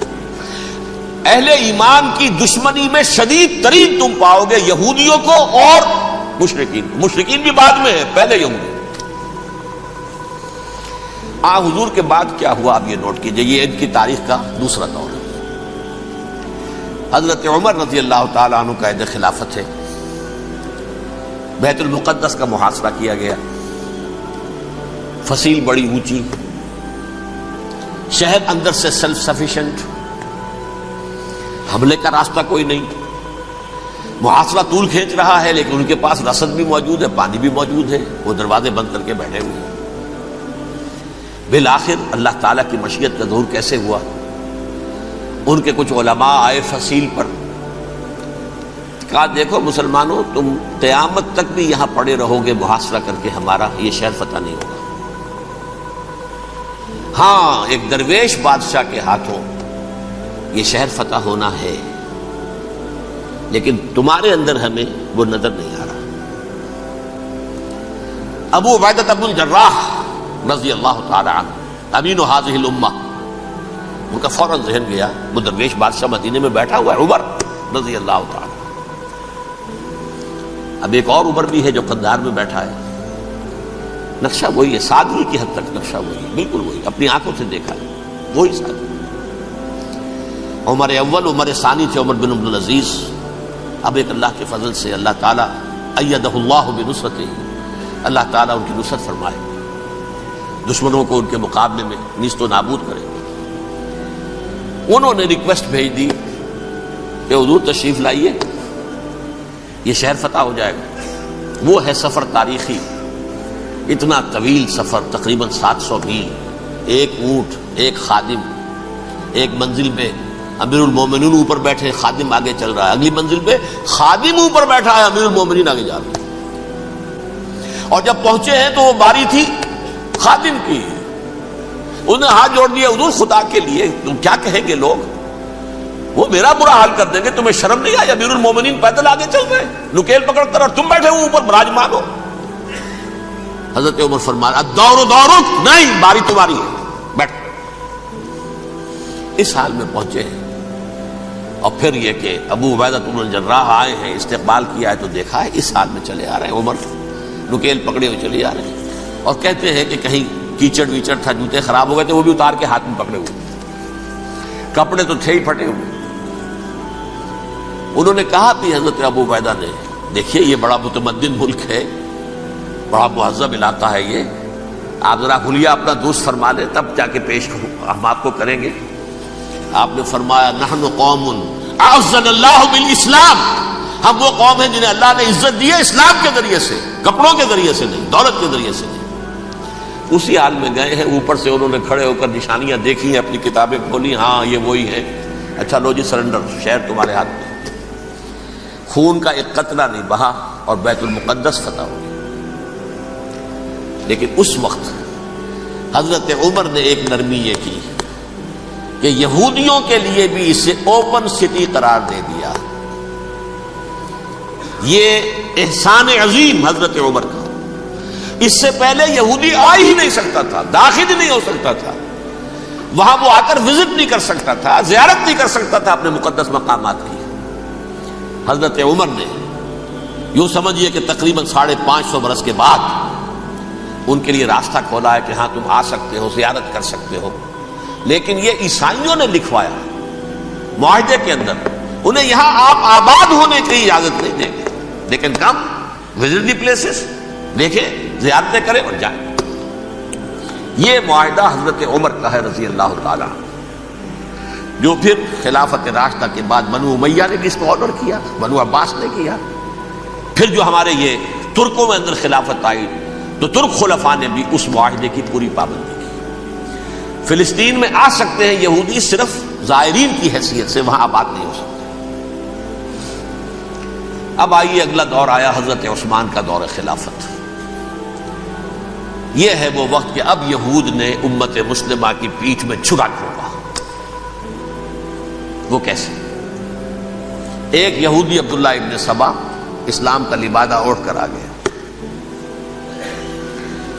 اہل ایمان کی دشمنی میں شدید ترین تم پاؤ گے یہودیوں کو اور مشرکین کو، مشرکین بھی بعد میں ہے، پہلے یہودی۔ حضور کے بعد کیا ہوا اب یہ نوٹ کیجئے، یہ ان کی تاریخ کا دوسرا دور ہے۔ حضرت عمر رضی اللہ تعالیٰ عنہ کا عہد خلافت ہے، بیت المقدس کا محاصرہ کیا گیا، فصیل بڑی اونچی، شہر اندر سے سیلف سفیشینٹ، حملے کا راستہ کوئی نہیں، محاصرہ طول کھینچ رہا ہے، لیکن ان کے پاس رسد بھی موجود ہے، پانی بھی موجود ہے، وہ دروازے بند کر کے بیٹھے ہوئے ہیں۔ بالآخر اللہ تعالیٰ کی مشیت کا ظہور کیسے ہوا؟ ان کے کچھ علماء آئے فصیل پر، کہا دیکھو مسلمانوں، تم قیامت تک بھی یہاں پڑے رہو گے محاصرہ کر کے، ہمارا یہ شہر فتح نہیں ہوگا، ہاں ایک درویش بادشاہ کے ہاتھوں یہ شہر فتح ہونا ہے، لیکن تمہارے اندر ہمیں وہ نظر نہیں آ رہا۔ ابو عبیدہ بن الجراح رضی اللہ تعالی عنہ امین هذه الامہ، ان کا فوراً ذہن گیا وہ درویش بادشاہ مدینے میں بیٹھا ہوا ہے عمر رضی اللہ تعالی۔ اب ایک اور عمر بھی ہے جو قندھار میں بیٹھا ہے، نقشہ وہی ہے، سادگی کی حد تک نقشہ وہی ہے، بالکل وہی، اپنی آنکھوں سے دیکھا ہے وہی سادگی۔ عمر اول عمر ثانی تھے عمر بن عبد العزیز۔ اب ایک اللہ کے فضل سے اللہ تعالیٰ ایدہ اللہ بنصرتہ، اللہ تعالیٰ ان کی نصرت فرمائے، دشمنوں کو ان کے مقابلے میں نیست و نابود کرے۔ انہوں نے ریکویسٹ بھیج دی کہ حضور تشریف لائیے، یہ شہر فتح ہو جائے گا۔ وہ ہے سفر تاریخی، اتنا طویل سفر، تقریباً 700 میل، ایک اونٹ، ایک خادم، ایک منزل پہ امیر المومنین اوپر بیٹھے، خادم آگے چل رہا ہے، اگلی منزل پہ خادم اوپر بیٹھا ہے، امیر المومنین آگے جا رہے ہیں۔ اور جب پہنچے ہیں تو وہ باری تھی خادم کی، انہوں نے ہاتھ جوڑ دیا، حضور خدا کے لیے تم کیا کہیں گے لوگ، وہ میرا برا حال کر دیں گے، تمہیں شرم نہیں آئی؟ امیر المومنین پیدل آگے چل رہے ہیں نکیل پکڑ کر، اور تم بیٹھے ہو اوپر براجمان ہو۔ حضرت عمر فرمایا الدور دورک، نہیں باری تمہاری ہے، بیٹھ۔ اس حال میں پہنچے ہیں، اور پھر یہ کہ ابو عبیدہ بن الجراح آئے ہیں، استقبال کیا ہے تو دیکھا ہے، اس حال میں چلے آ رہے ہیں، عمر نکیل پکڑے ہوئے چلے آ رہے ہیں، اور کہتے ہیں کہ کہیں کیچڑ ویچڑ تھا، جوتے خراب ہو گئے تھے، وہ بھی اتار کے ہاتھ میں پکڑے ہوئے، کپڑے تو تھے ہی پھٹے ہوئے۔ انہوں نے کہا کہ حضرت ابو عبیدہ نے، دیکھیے یہ بڑا متمدن ملک ہے، بڑا مہذب علاقہ ہے یہ، آپ ذرا حلیہ اپنا درست فرما لیں تب جا کے پیش ہم آپ کو کریں گے۔ آپ نے فرمایا نحن قوم اعزنا اللہ بالاسلام، ہم وہ قوم ہیں جنہیں اللہ نے عزت دی ہے اسلام کے ذریعے سے، کپڑوں کے ذریعے سے نہیں، دولت کے ذریعے سے نہیں۔ اسی حال میں گئے ہیں، اوپر سے انہوں نے کھڑے ہو کر نشانیاں دیکھی ہیں، اپنی کتابیں کھولی، ہاں یہ وہی ہے، اچھا لو جی سرنڈر، شہر تمہارے ہاتھ میں۔ خون کا ایک قطرہ نہیں بہا اور بیت المقدس فتح ہو گیا۔ لیکن اس وقت حضرت عمر نے ایک نرمی یہ کی کہ یہودیوں کے لیے بھی اسے اوپن سٹی قرار دے دیا۔ یہ احسان عظیم حضرت عمر کا، اس سے پہلے یہودی آ ہی نہیں سکتا تھا، داخل ہی نہیں ہو سکتا تھا، وہاں وہ آ کر وزٹ نہیں کر سکتا تھا، زیارت نہیں کر سکتا تھا اپنے مقدس مقامات کی۔ حضرت عمر نے یوں سمجھیے کہ تقریباً 550 برس کے بعد ان کے لیے راستہ کھولا ہے کہ ہاں تم آ سکتے ہو، زیارت کر سکتے ہو۔ لیکن یہ عیسائیوں نے لکھوایا معاہدے کے اندر، انہیں یہاں آپ آباد ہونے کی اجازت نہیں دیں گے، لیکن کم وزٹ دی پلیسز، دیکھیں زیارتیں کریں اور جائیں۔ یہ معاہدہ حضرت عمر کا ہے رضی اللہ تعالیٰ، جو پھر خلافت راشدہ کے بعد بنو امیہ نے بھی اس کو آنر کیا، بنو عباس نے کیا، پھر جو ہمارے یہ ترکوں میں اندر خلافت آئی تو ترک خلفاء نے بھی اس معاہدے کی پوری پابندی کی۔ فلسطین میں آ سکتے ہیں یہودی صرف زائرین کی حیثیت سے، وہاں آباد نہیں ہو سکتے۔ اب آئیے اگلا دور آیا حضرت عثمان کا دور خلافت۔ یہ ہے وہ وقت کہ اب یہود نے امت مسلمہ کی پیٹھ میں چھرا کھولا۔ وہ کیسے؟ ایک یہودی عبداللہ ابن سبا اسلام کا لبادہ اوڑھ کر آ گیا،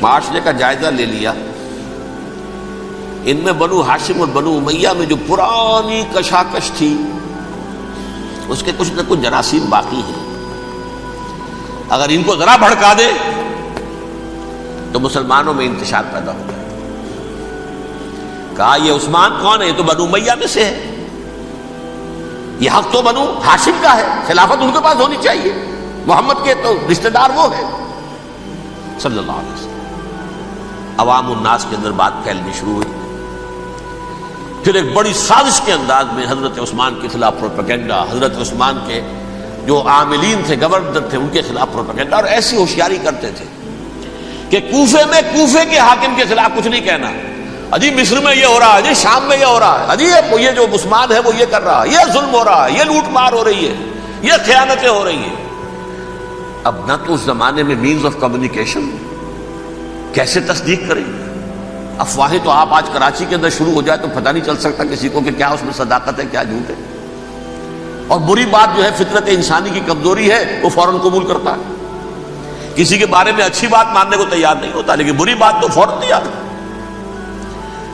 معاشرے کا جائزہ لے لیا، ان میں بنو ہاشم اور بنو امیہ میں جو پرانی کشاکش تھی اس کے کچھ نہ کچھ جراثیم باقی ہیں، اگر ان کو ذرا بھڑکا دے تو مسلمانوں میں انتشار پیدا ہو جائے۔ کہا یہ عثمان کون ہے؟ یہ تو بنو امیہ میں سے ہے، یہ حق تو بنو ہاشم کا ہے، خلافت ان کے پاس ہونی چاہیے، محمد کے تو رشتہ دار وہ ہے صلی اللہ علیہ وسلم۔ عوام الناس کے اندر بات پھیلنی شروع ہوئی، پھر ایک بڑی سازش کے انداز میں حضرت عثمان کے خلاف پروپیگنڈا، حضرت عثمان کے جو عاملین تھے، گورنر تھے، ان کے خلاف پروپیگنڈا، اور ایسی ہوشیاری کرتے تھے کہ کوفے میں کوفے کے حاکم کے خلاف کچھ نہیں کہنا، اجی مصر میں یہ ہو رہا ہے، اجی شام میں یہ ہو رہا ہے، اجی یہ جو عثمان ہے وہ یہ کر رہا ہے، یہ ظلم ہو رہا ہے، یہ لوٹ مار ہو رہی ہے، یہ خیانتیں ہو رہی ہیں۔ اب نہ تو اس زمانے میں مینز آف کمیونیکیشن، کیسے تصدیق کریں؟ افواہیں تو آپ آج کراچی کے اندر شروع ہو جائے تو پتہ نہیں چل سکتا کسی کو کہ کیا اس میں صداقت ہے کیا جھوٹ ہے. اور بری بات جو ہے فطرت انسانی کی کمزوری ہے وہ فوراً قبول کرتا ہے. کسی کے بارے میں اچھی بات ماننے کو تیار نہیں ہوتا لیکن بری بات تو فوراً تیار ہے.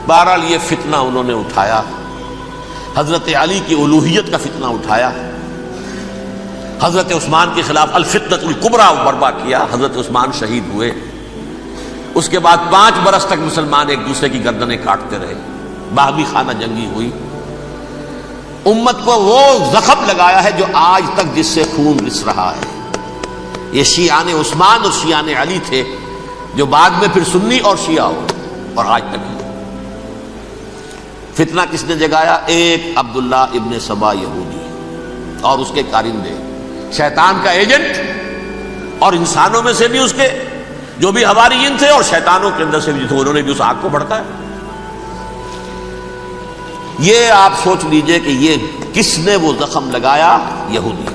بہرحال یہ فتنہ انہوں نے اٹھایا، حضرت علی کی الوہیت کا فتنہ اٹھایا، حضرت عثمان کے خلاف الفتنۃ الکبریٰ برپا کیا. حضرت عثمان شہید ہوئے. اس کے بعد 5 برس تک مسلمان ایک دوسرے کی گردنیں کاٹتے رہے، باہمی خانہ جنگی ہوئی. امت کو وہ زخم لگایا ہے جو آج تک جس سے خون رس رہا ہے. یہ شیعان عثمان اور شیعان علی تھے جو بعد میں پھر سنی اور شیعہ ہو اور آج تک. فتنہ کس نے جگایا؟ ایک عبداللہ ابن سبا یہودی اور اس کے کارندے، شیطان کا ایجنٹ، اور انسانوں میں سے بھی اس کے جو بھی حواریین تھے اور شیطانوں کے اندر سے بھی تھے، انہوں نے بھی اس آگ کو بھڑکایا. یہ آپ سوچ لیجئے کہ یہ کس نے وہ زخم لگایا؟ یہودی.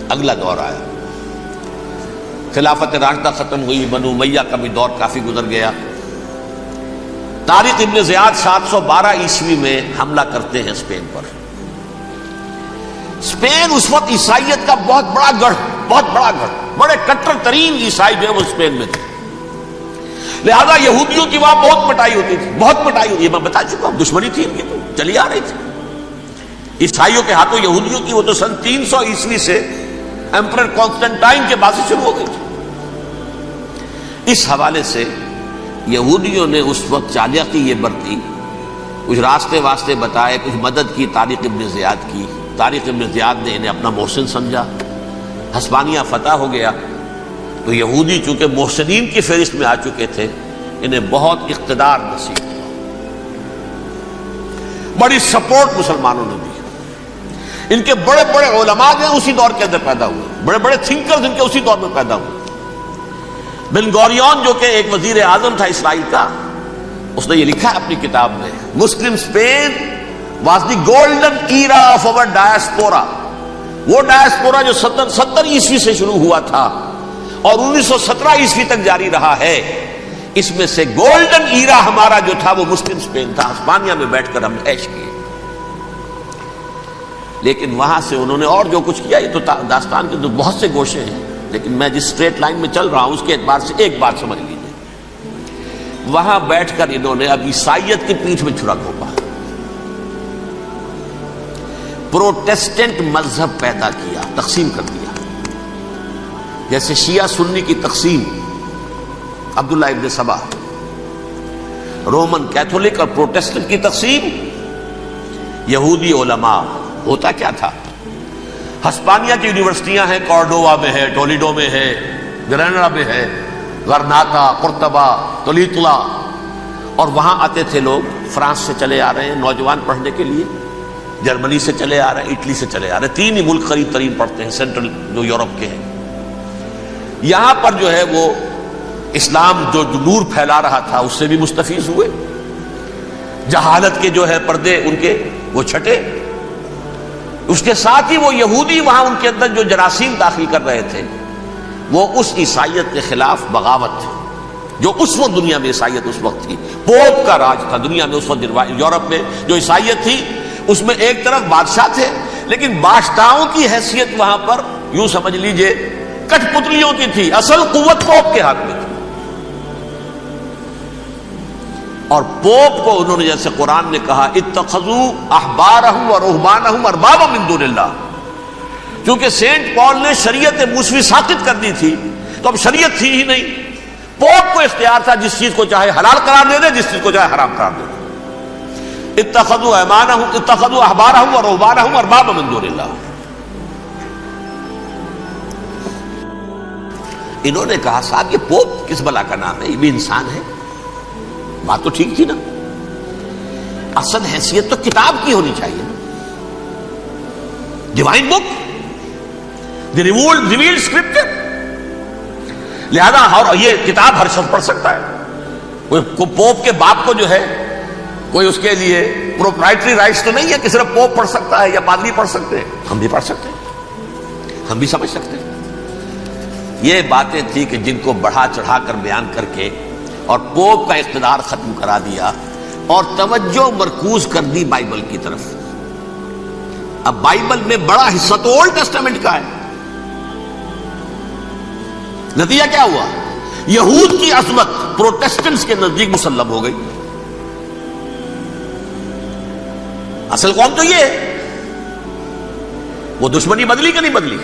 اگلا دور آیا، خلافت راشدہ ختم ہوئی، بنو امیہ کا بھی دور کافی گزر گیا. طارق ابن زیاد 712 عیسوی میں حملہ کرتے ہیں اسپین پر. اسپین اس وقت عیسائیت کا بہت بڑا گڑھ، بڑے کٹر ترین عیسائی جو ہے وہ اسپین میں تھے. لہذا یہودیوں کی وہاں بہت پٹائی ہوتی تھی، یہ میں بتا چکا ہوں. دشمنی تھی ان کی تو چلی آ رہی تھی عیسائیوں کے ہاتھوں یہودیوں کی. وہ تو سن 300 عیسوی سے ایمپرر کانسٹنٹائن کے بعد سے شروع ہو گئی تھی. اس حوالے سے یہودیوں نے اس وقت چالاکی یہ برتی، کچھ راستے واسطے بتائے، کچھ مدد کی طارق ابن زیاد کی. طارق ابن زیاد نے انہیں اپنا محسن سمجھا. ہسپانیہ فتح ہو گیا تو یہودی چونکہ محسنین کی فہرست میں آ چکے تھے، انہیں بہت اقتدار نصیب ہوا. بڑی سپورٹ مسلمانوں نے دی. ان کے بڑے بڑے علماء جو اسی دور کے اندر پیدا ہوئے، بڑے بڑے تھنکرز ان کے اسی دور میں پیدا ہوئے. بن گوریون جو کہ ایک وزیر اعظم تھا اسرائیل کا، اس نے یہ لکھا ہے اپنی کتاب میں، Muslim Spain was the golden era of our diaspora. وہ ڈائسپورا جو 70 عیسوی سے شروع ہوا تھا اور 1917 عیسوی تک جاری رہا ہے، اس میں سے گولڈن ایرا ہمارا جو تھا وہ مسلم اسپین تھا. ہسپانیہ میں بیٹھ کر ہم نے عیش کیے. لیکن وہاں سے انہوں نے اور جو کچھ کیا، یہ تو داستان کے بہت سے گوشے ہیں، لیکن میں جس اسٹریٹ لائن میں چل رہا ہوں اس کے اعتبار سے ایک بات سمجھ لیجیے. وہاں بیٹھ کر انہوں نے اب عیسائیت کی پیٹھ میں چھرا گھونپا، پروٹیسٹنٹ مذہب پیدا کیا، تقسیم کر دیا. جیسے شیعہ سنی کی تقسیم، عبداللہ ابن سبا. رومن کیتھولک اور پروٹیسٹنٹ کی تقسیم، یہودی علماء. ہوتا کیا تھا؟ ہسپانیہ کی یونیورسٹیاں ہیں، کارڈووا میں ہے، ٹولیڈو میں ہے، گریناڈا میں ہے، غرناطہ، قرطبہ، تولیتلا. اور وہاں آتے تھے لوگ، فرانس سے چلے آ رہے ہیں نوجوان پڑھنے کے لیے، جرمنی سے چلے آ رہے ہیں، اٹلی سے چلے آ رہے ہیں. 3 ہی ملک قریب ترین پڑھتے ہیں سینٹرل جو یورپ کے ہیں. یہاں پر جو ہے وہ اسلام جو نور پھیلا رہا تھا اس سے بھی مستفیض ہوئے. جہالت کے جو ہے پردے ان کے وہ چھٹے. اس کے ساتھ ہی وہ یہودی وہاں ان کے اندر جو جراثیم داخل کر رہے تھے وہ اس عیسائیت کے خلاف بغاوت تھی جو اس وقت دنیا میں عیسائیت اس وقت تھی. پوپ کا راج تھا دنیا میں اس وقت. یورپ میں جو عیسائیت تھی اس میں ایک طرف بادشاہ تھے، لیکن بادشاہوں کی حیثیت وہاں پر یوں سمجھ لیجئے کٹ پتلیوں کی تھی. اصل قوت پوپ کے ہاتھ میں تھی. اور پوپ کو انہوں نے جیسے قرآن نے کہا اتخذوا احبارهم ورهبانهم اربابا من دون اللہ. چونکہ سینٹ پال نے شریعت موسوی ساقط کر دی تھی تو اب شریعت تھی ہی نہیں. پوپ کو اختیار تھا جس چیز کو چاہے حلال قرار دے دے، جس چیز کو چاہے حرام قرار دے دے. اتخذوا احبارهم ورهبانهم اربابا من دون اللہ. انہوں نے کہا صاحب یہ پوپ کس بلا کا نام ہے، یہ بھی انسان ہے. بات تو ٹھیک تھی نا. اصل حیثیت تو کتاب کی ہونی چاہیے نا، ڈیوائن بک، دی ریویلڈ اسکرپچر. لہذا اور یہ کتاب ہر شخص پڑھ سکتا ہے. کوئی پوپ کے باپ کو جو ہے کوئی اس کے لیے پروپرائٹری رائٹس تو نہیں ہے کہ صرف پوپ پڑھ سکتا ہے یا پادری پڑھ سکتے ہیں. ہم بھی پڑھ سکتے ہیں، ہم بھی سمجھ سکتے ہیں. یہ باتیں تھی کہ جن کو بڑھا چڑھا کر بیان کر کے اور پوپ کا اقتدار ختم کرا دیا اور توجہ مرکوز کر دی بائبل کی طرف. اب بائبل میں بڑا حصہ تو اولڈ ٹیسٹامنٹ کا ہے. نتیجہ کیا ہوا؟ یہود کی عظمت پروٹیسٹنٹس کے نزدیک مسلم ہو گئی. اصل قوم تو یہ ہے. وہ دشمنی بدلی کہ نہیں بدلی؟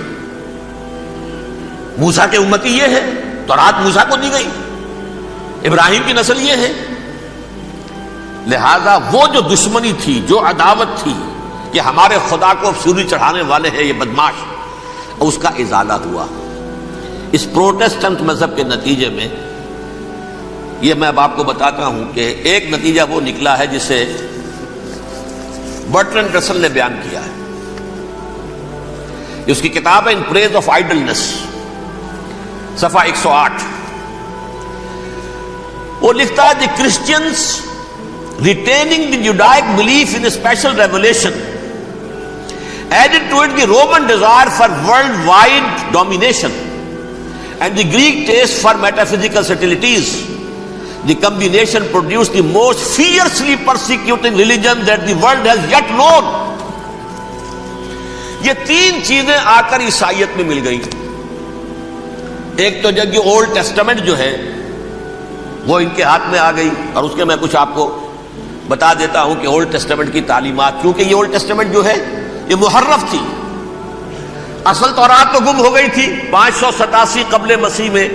موسیٰ کے امتی یہ ہے، تورات موسیٰ کو دی گئی، ابراہیم کی نسل یہ ہے. لہذا وہ جو دشمنی تھی، جو عداوت تھی کہ ہمارے خدا کو سوری چڑھانے والے ہیں یہ بدماش، اس کا ازالہ ہوا. اس پروٹیسٹنٹ مذہب کے نتیجے میں یہ میں اب آپ کو بتاتا ہوں کہ ایک نتیجہ وہ نکلا ہے جسے برٹرنڈ رسل نے بیان کیا ہے. اس کی کتاب ہے ان پریز آف آئیڈلنس، صفحہ 108. وہ لکھتا ہے the Christians retaining the Judaic belief in special revelation added to it the Roman desire for worldwide domination and the Greek taste for metaphysical subtleties. The combination produced the most fiercely persecuting religion that the world has yet known. یہ تین چیزیں آ کر عیسائیت میں مل گئی. ایک تو جب یہ اولڈ ٹیسٹامنٹ جو ہے وہ ان کے ہاتھ میں آ گئی، اور اس کے میں کچھ آپ کو بتا دیتا ہوں کہ اولڈ ٹیسٹامنٹ کی تعلیمات، کیونکہ یہ اولڈ ٹیسٹامنٹ جو ہے یہ محرف تھی. اصل تورات تو گم ہو گئی تھی 587 قبل مسیح میں،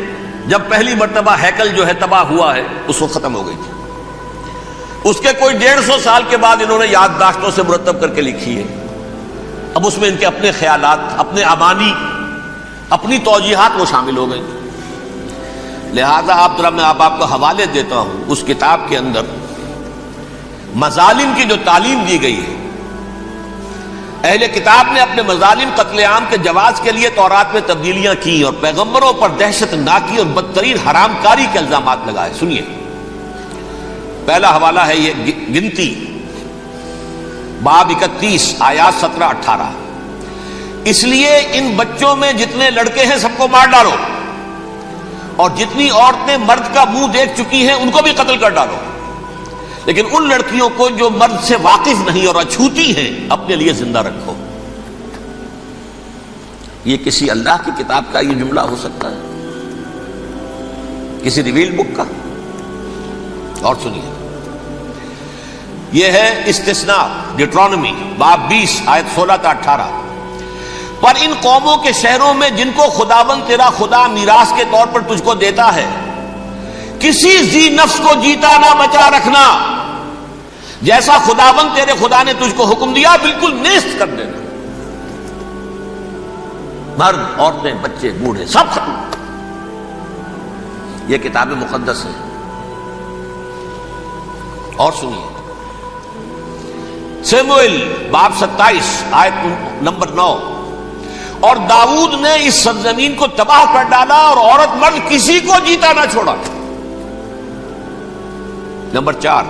جب پہلی مرتبہ ہیکل جو ہے تباہ ہوا ہے، اس وقت ختم ہو گئی تھی. اس کے کوئی 150 سال کے بعد انہوں نے یادداشتوں سے مرتب کر کے لکھی ہے. اب اس میں ان کے اپنے خیالات، اپنے امانی، اپنی توجیحات وہ شامل ہو گئی. لہذا میں آپ کو حوالے دیتا ہوں اس کتاب کے اندر مظالم کی جو تعلیم دی گئی ہے. اہل کتاب نے اپنے مظالم قتل عام کے جواز کے لیے تورات میں تبدیلیاں کی اور پیغمبروں پر دہشت ناکی اور بدترین حرام کاری کے الزامات لگائے. سنیے، پہلا حوالہ ہے یہ گنتی باب 31 آیات 17-18. اس لیے ان بچوں میں جتنے لڑکے ہیں سب کو مار ڈالو، اور جتنی عورتیں مرد کا منہ دیکھ چکی ہیں ان کو بھی قتل کر ڈالو، لیکن ان لڑکیوں کو جو مرد سے واقف نہیں اور اچھوتی ہیں اپنے لیے زندہ رکھو. یہ کسی اللہ کی کتاب کا یہ جملہ ہو سکتا ہے؟ کسی ریویل بک کا؟ اور سنیے، یہ ہے استثناء ڈیٹرانومی باب 20 آیت 16-18. پر ان قوموں کے شہروں میں جن کو خداوند تیرا خدا میراث کے طور پر تجھ کو دیتا ہے، کسی ذی نفس کو جیتا نہ بچا رکھنا. جیسا خداوند تیرے خدا نے تجھ کو حکم دیا بالکل نیست کر دینا. مرد، عورتیں، بچے، بوڑھے سب ختم. یہ کتاب مقدس ہے. اور سنیے، سموئیل باب 27 آیت نمبر 9. اور داؤد نے اس سرزمین کو تباہ کر ڈالا اور عورت مرد کسی کو جیتا نہ چھوڑا. نمبر 4،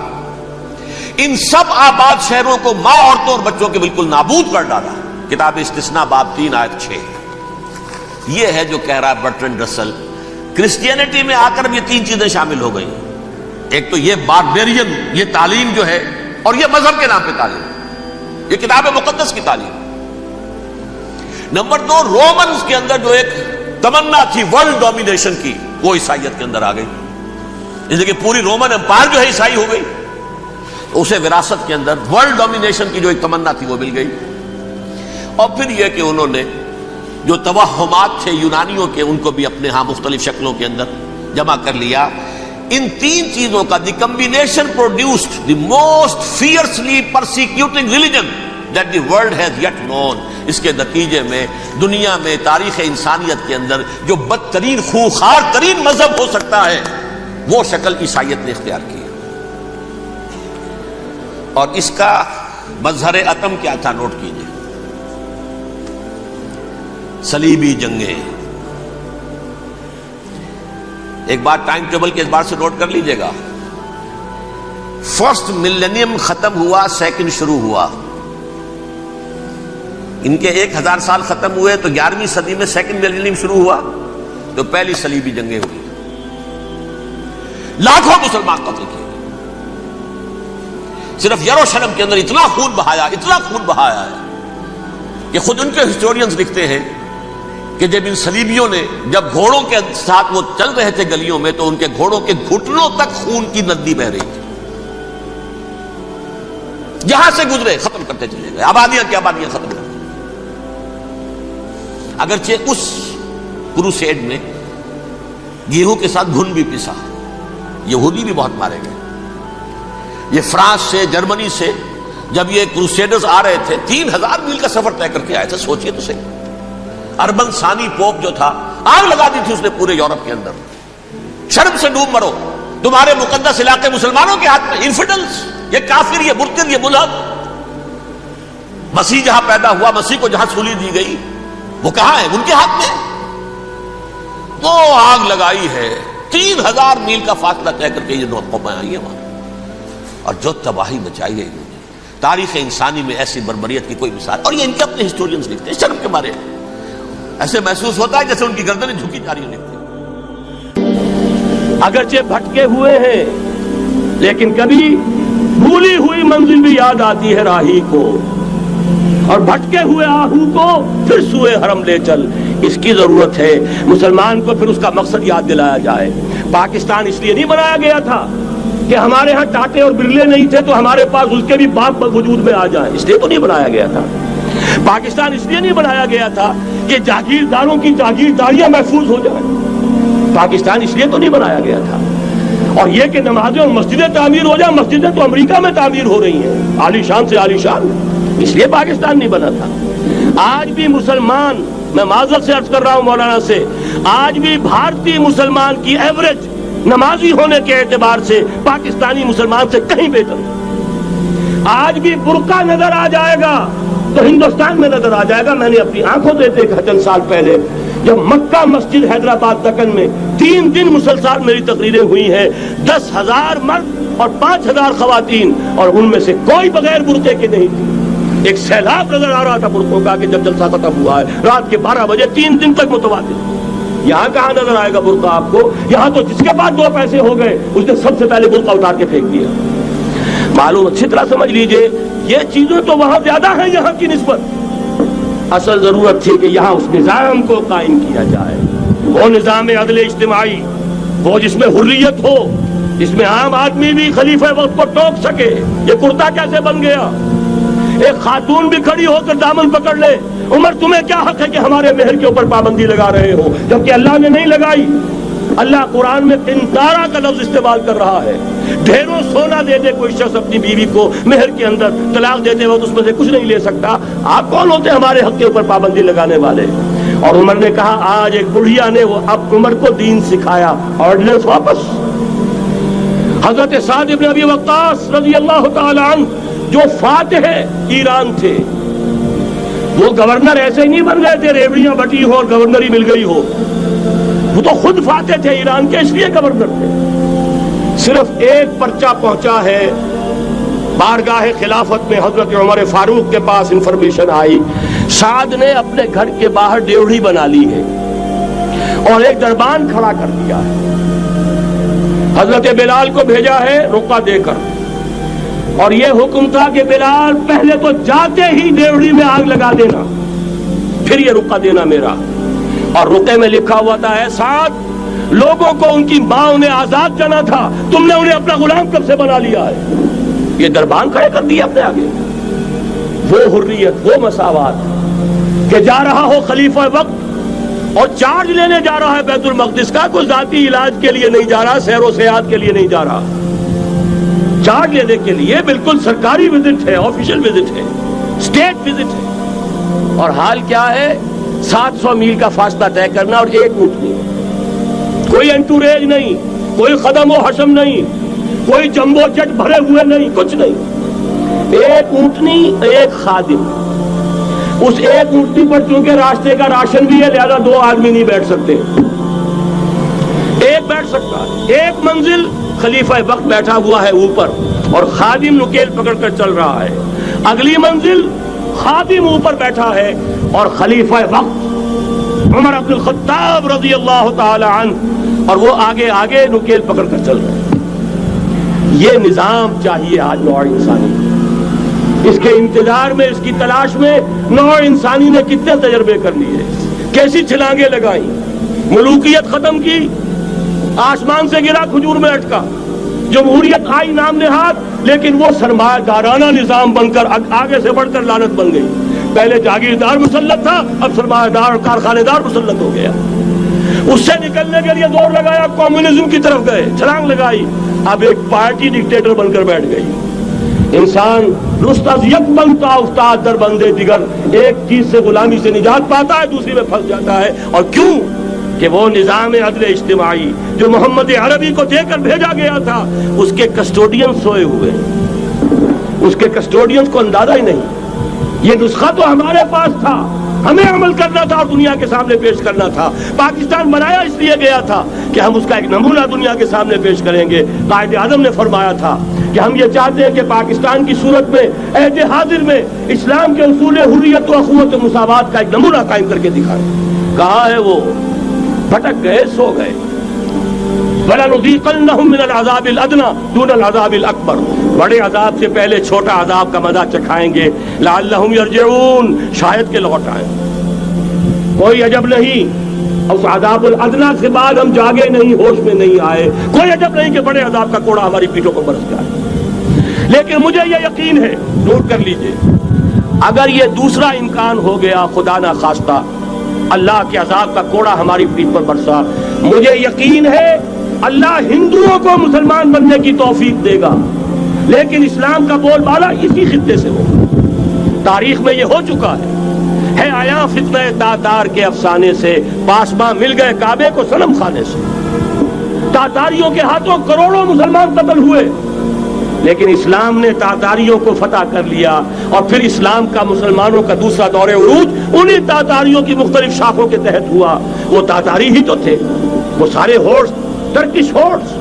ان سب آباد شہروں کو ماں، عورتوں اور بچوں کے بالکل نابود کر ڈالا. کتاب استثناء باب 3 آیت 6. یہ ہے جو کہہ رہا ہے برٹرنڈ رسل. کرسچینٹی میں آ کر بھی یہ تین چیزیں شامل ہو گئی. ایک تو یہ باربیرین یہ تعلیم جو ہے، اور یہ مذہب کے نام پہ تعلیم، یہ کتاب مقدس کی تعلیم. نمبر 2، رومنز کے اندر جو ایک تمنا تھی ورلڈ ڈومینیشن کی، وہ عیسائیت کے اندر آ گئی. اس لیے کہ پوری رومن امپائر جو ہے عیسائی ہو گئی. اسے وراثت کے اندر ورلڈ ڈومینیشن کی جو ایک تمنا تھی وہ مل گئی. اور پھر یہ کہ انہوں نے جو توہمات تھے یونانیوں کے، ان کو بھی اپنے ہاں مختلف شکلوں کے اندر جمع کر لیا. ان تین چیزوں کا the combination produced the most fiercely persecuting religion that the world has yet known. اس کے نتیجے میں دنیا میں تاریخ انسانیت کے اندر جو بدترین خوخار ترین مذہب ہو سکتا ہے وہ شکل عیسائیت نے اختیار کی. اور اس کا مظہر عتم کیا تھا؟ نوٹ کیجئے، صلیبی جنگیں. ایک بات ٹائم ٹیبل کے اعتبار سے نوٹ کر لیجئے گا. فرسٹ ملینیم ختم ہوا، سیکنڈ شروع ہوا. ان کے 1000 سال ختم ہوئے تو 11ویں صدی میں سیکنڈ ملینیم شروع ہوا، تو پہلی صلیبی جنگیں ہوئی. لاکھوں مسلمان قتل کیے گئے. صرف یروشلم کے اندر اتنا خون بہایا ہے کہ خود ان کے ہسٹورینز لکھتے ہیں کہ جب ان صلیبیوں نے جب گھوڑوں کے ساتھ وہ چل رہے تھے گلیوں میں تو ان کے گھوڑوں کے گھٹنوں تک خون کی ندی بہ رہی تھی. جہاں سے گزرے ختم کرتے چلے گئے, آبادیاں کی آبادیاں ختم کر دی. اگرچہ اس کروسیڈ میں گیہوں کے ساتھ گھن بھی پسا, یہودی بھی بہت مارے گئے. یہ فرانس سے, جرمنی سے جب یہ کروسیڈرز آ رہے تھے 3000 میل کا سفر طے کر کے آئے تھے. سوچئے تو صحیح, اربن ثانی پوپ جو تھا آگ لگا دی تھی اس نے پورے یورپ کے اندر. شرم سے ڈوب مرو, تمہارے مقدس علاقے مسلمانوں کے ہاتھ میں. انفیڈلز, یہ کافر, یہ مرتد, یہ ملحد. مسیح جہاں پیدا ہوا, مسیح کو جہاں سولی دی گئی, وہ کہاں ہے؟ ان کے ہاتھ میں. وہ آگ لگائی ہے, 3000 میل کا فاصلہ طے کر کے یہ قومیں آئی ہیں وہاں, اور جو تباہی مچائی ہے انہوں نے. تاریخ انسانی میں ایسی بربریت کی کوئی مثال. اور یہ ان کے اپنے ہسٹورینز لکھتے ہیں شرم کے مارے. ایسے محسوس ہوتا ہے جیسے ان کی گردنیں جھکی جا رہی لکھتے ہیں. اگرچہ بھٹکے ہوئے ہیں لیکن کبھی بھولی ہوئی منزل بھی یاد آتی ہے راہی کو, اور بھٹکے ہوئے آہو کو پھر سوئے حرم لے چل. اس کی ضرورت ہے مسلمان کو پھر اس کا مقصد یاد دلایا جائے. پاکستان اس لیے نہیں بنایا گیا تھا کہ ہمارے ہاں ٹاٹے اور برلے نہیں تھے تو ہمارے پاس اس کے بھی باپ وجود میں آ جائیں, اس لیے تو نہیں بنایا گیا تھا. پاکستان اس لیے نہیں بنایا گیا تھا کہ جاگیرداروں کی جاگیرداریاں محفوظ ہو جائیں. پاکستان اس لیے تو نہیں بنایا گیا تھا. اور یہ کہ نمازیں اور مسجدیں تعمیر ہو جائیں, مسجدیں تو امریکہ میں تعمیر ہو رہی ہیں عالی شان سے عالی شان, اس لیے پاکستان نہیں بنا تھا. آج بھی مسلمان, میں معذرت سے عرض کر رہا ہوں مولانا سے, آج بھی بھارتی مسلمان کی ایوریج نمازی ہونے کے اعتبار سے پاکستانی مسلمان سے کہیں بہتر. آج بھی برقع نظر آ جائے گا تو ہندوستان میں نظر آ جائے گا. میں نے اپنی آنکھوں سے دیکھا چند سال پہلے جب مکہ مسجد حیدرآباد دکن میں 3 دن مسلسل میری تقریریں ہوئی ہیں, 10,000 مرد اور 5,000 خواتین, اور ان میں سے کوئی بغیر برقعے کے نہیں تھی. ایک سیلاب نظر آ رہا تھا برقعوں کا کہ جب جلسہ ختم ہوا ہے رات کے 12 بجے 3 دن تک متواتر. یہاں کہاں نظر آئے گا برقع آپ کو؟ یہاں تو جس کے پاس 2 پیسے ہو گئے اس نے سب سے پہلے برقع اتار کے پھینک دیا. معلوم اچھی طرح سمجھ لیجئے یہ چیزیں تو وہاں زیادہ ہیں یہاں کی نسبت. اصل ضرورت تھی کہ یہاں اس نظام کو قائم کیا جائے, وہ نظام عدل اجتماعی, وہ جس میں حریت ہو, جس میں عام آدمی بھی خلیفہ وقت کو ٹوک سکے. یہ کرتا کیسے بن گیا؟ ایک خاتون بھی کھڑی ہو کر دامن پکڑ لے, عمر تمہیں کیا حق ہے کہ ہمارے مہر کے اوپر پابندی لگا رہے ہو, جبکہ اللہ نے نہیں لگائی. اللہ قرآن میں قنطارہ کا لفظ استعمال کر رہا ہے. ڈھیروں سونا دے دے کوئی شخص اپنی بیوی کو مہر کے اندر, طلاق دیتے وقت اس میں سے کچھ نہیں لے سکتا. آپ کون ہوتے ہمارے حق کے اوپر پابندی لگانے والے؟ اور عمر نے کہا, آج ایک بڑھیا نے وہ اب عمر کو دین سکھایا, آرڈیننس واپس. حضرت سعد بن ابی وقاص رضی اللہ تعالی عنہ جو فاتح ایران تھے, وہ گورنر ایسے ہی نہیں بن گئے تھے ریوڑیاں بٹی ہو اور گورنر ہی مل گئی ہو. وہ تو خود فاتح تھے ایران کے, اس لیے گورنر تھے. صرف ایک پرچہ پہنچا ہے بارگاہ خلافت میں, حضرت عمر فاروق کے پاس انفارمیشن آئی سعد نے اپنے گھر کے باہر ڈیوڑی بنا لی ہے اور ایک دربان کھڑا کر دیا ہے. حضرت بلال کو بھیجا ہے رقعہ دے کر, اور یہ حکم تھا کہ بلال پہلے تو جاتے ہی ڈیوڑی میں آگ لگا دینا, پھر یہ رقعہ دینا میرا. اور رقعے میں لکھا ہوا تھا, ہے سعد, لوگوں کو ان کی ماں نے آزاد جانا تھا, تم نے انہیں اپنا غلام کب سے بنا لیا ہے. یہ دربان کھڑے کر دیا اپنے آگے. وہ حریت, وہ مساوات کہ جا رہا ہو خلیفہ وقت اور چارج لینے جا رہا ہے بیت المقدس کا, کوئی ذاتی علاج کے لیے نہیں جا رہا, سیر و سیاحت کے لیے نہیں جا رہا, چارج لینے کے لیے بالکل سرکاری وزٹ ہے, آفیشل وزٹ ہے, اسٹیٹ وزٹ ہے. اور حال کیا ہے, 700 میل کا فاصلہ طے کرنا اور ایک اونٹ نہیں, کوئی انٹوریج نہیں, کوئی قدم و حشم نہیں, کوئی جمبو جٹ بھرے ہوئے نہیں, کچھ نہیں. ایک اونٹنی, ایک خادم. اس ایک اونٹنی پر چونکہ راستے کا راشن بھی ہے لہذا 2 آدمی نہیں بیٹھ سکتے, ایک بیٹھ سکتا. ایک منزل خلیفہ وقت بیٹھا ہوا ہے اوپر اور خادم نکیل پکڑ کر چل رہا ہے. اگلی منزل خادم اوپر بیٹھا ہے اور خلیفہ وقت عمر عبد الخطاب رضی اللہ تعالی عنہ اور وہ آگے آگے نکیل پکڑ کر چل رہے ہیں۔ یہ نظام چاہیے آج نوع انسانی کو۔ اس کے انتظار میں، اس کی تلاش میں نوع انسانی نے کتنے تجربے کر لیے، کیسی چھلانگیں لگائیں، ملوکیت ختم کی، آسمان سے گرا کھجور میں اٹکا، جمہوریت آئی نام نہاد، لیکن وہ سرمایہ دارانہ نظام بن کر آگے سے بڑھ کر لعنت بن گئی۔ پہلے جاگیردار مسلط تھا، اب سرمایہ دار اور کارخانے دار مسلط ہو گیا۔ اس سے نکلنے کے لیے زور لگایا، کمیونزم کی طرف گئے، چھلانگ لگائی، اب ایک پارٹی ڈکٹیٹر بن کر بیٹھ گئی۔ انسان رست از یک بنتا افتاد در بندے دیگر، ایک چیز سے غلامی سے نجات پاتا ہے، دوسری میں پھنس جاتا ہے۔ اور کیوں؟ کہ وہ نظام عدل اجتماعی جو محمد عربی کو دے کر بھیجا گیا تھا، اس کے کسٹوڈین سوئے ہوئے، اس کے کسٹوڈین کو اندازہ ہی نہیں۔ یہ نسخہ تو ہمارے پاس تھا، ہمیں عمل کرنا تھا اور دنیا کے سامنے پیش کرنا تھا۔ پاکستان بنایا اس لیے گیا تھا کہ ہم اس کا ایک نمونہ دنیا کے سامنے پیش کریں گے۔ قائد اعظم نے فرمایا تھا کہ ہم یہ چاہتے ہیں کہ پاکستان کی صورت میں، عہد حاضر میں، اسلام کے اصول حریت و اخوت و مساوات کا ایک نمونہ قائم کر کے دکھائیں۔ کہاں ہے وہ؟ بھٹک گئے، سو گئے۔ وَلَنُذِيقَنَّهُم مِّنَ الْعَذَابِ الْأَدْنَىٰ دُونَ الْعَذَابِ الْأَكْبَرِ، بڑے عذاب سے پہلے چھوٹا عذاب کا مزہ چکھائیں گے۔ لَعَلَّهُمْ يَرْجِعُونَ، شاید کہ لوٹ آئیں۔ کوئی عجب نہیں اس عذاب الادنیٰ سے بعد ہم جاگے نہیں، ہوش میں نہیں آئے، کوئی عجب نہیں کہ بڑے عذاب کا کوڑا ہماری پیٹھوں پر برس جائے۔ لیکن مجھے یہ یقین ہے، نوٹ کر لیجئے، اگر یہ دوسرا امکان ہو گیا، خدا نہ خواستہ اللہ کے عذاب کا کوڑا ہماری پیٹھ پر برسا، مجھے یقین ہے اللہ ہندوؤں کو مسلمان بننے کی توفیق دے گا، لیکن اسلام کا بول بالا اسی خطے سے ہوگا۔ تاریخ میں یہ ہو چکا ہے آیا فتنہ تاتار کے افسانے سے، پاسباں مل گئے کعبے کو صنم خانے سے۔ تاتاریوں کے ہاتھوں کروڑوں مسلمان قتل ہوئے، لیکن اسلام نے تاتاریوں کو فتح کر لیا، اور پھر اسلام کا مسلمانوں کا دوسرا دور عروج انہی تاتاریوں کی مختلف شاخوں کے تحت ہوا۔ وہ تاتاری ہی تو تھے، وہ سارے ہورس، ٹرکش ہورس،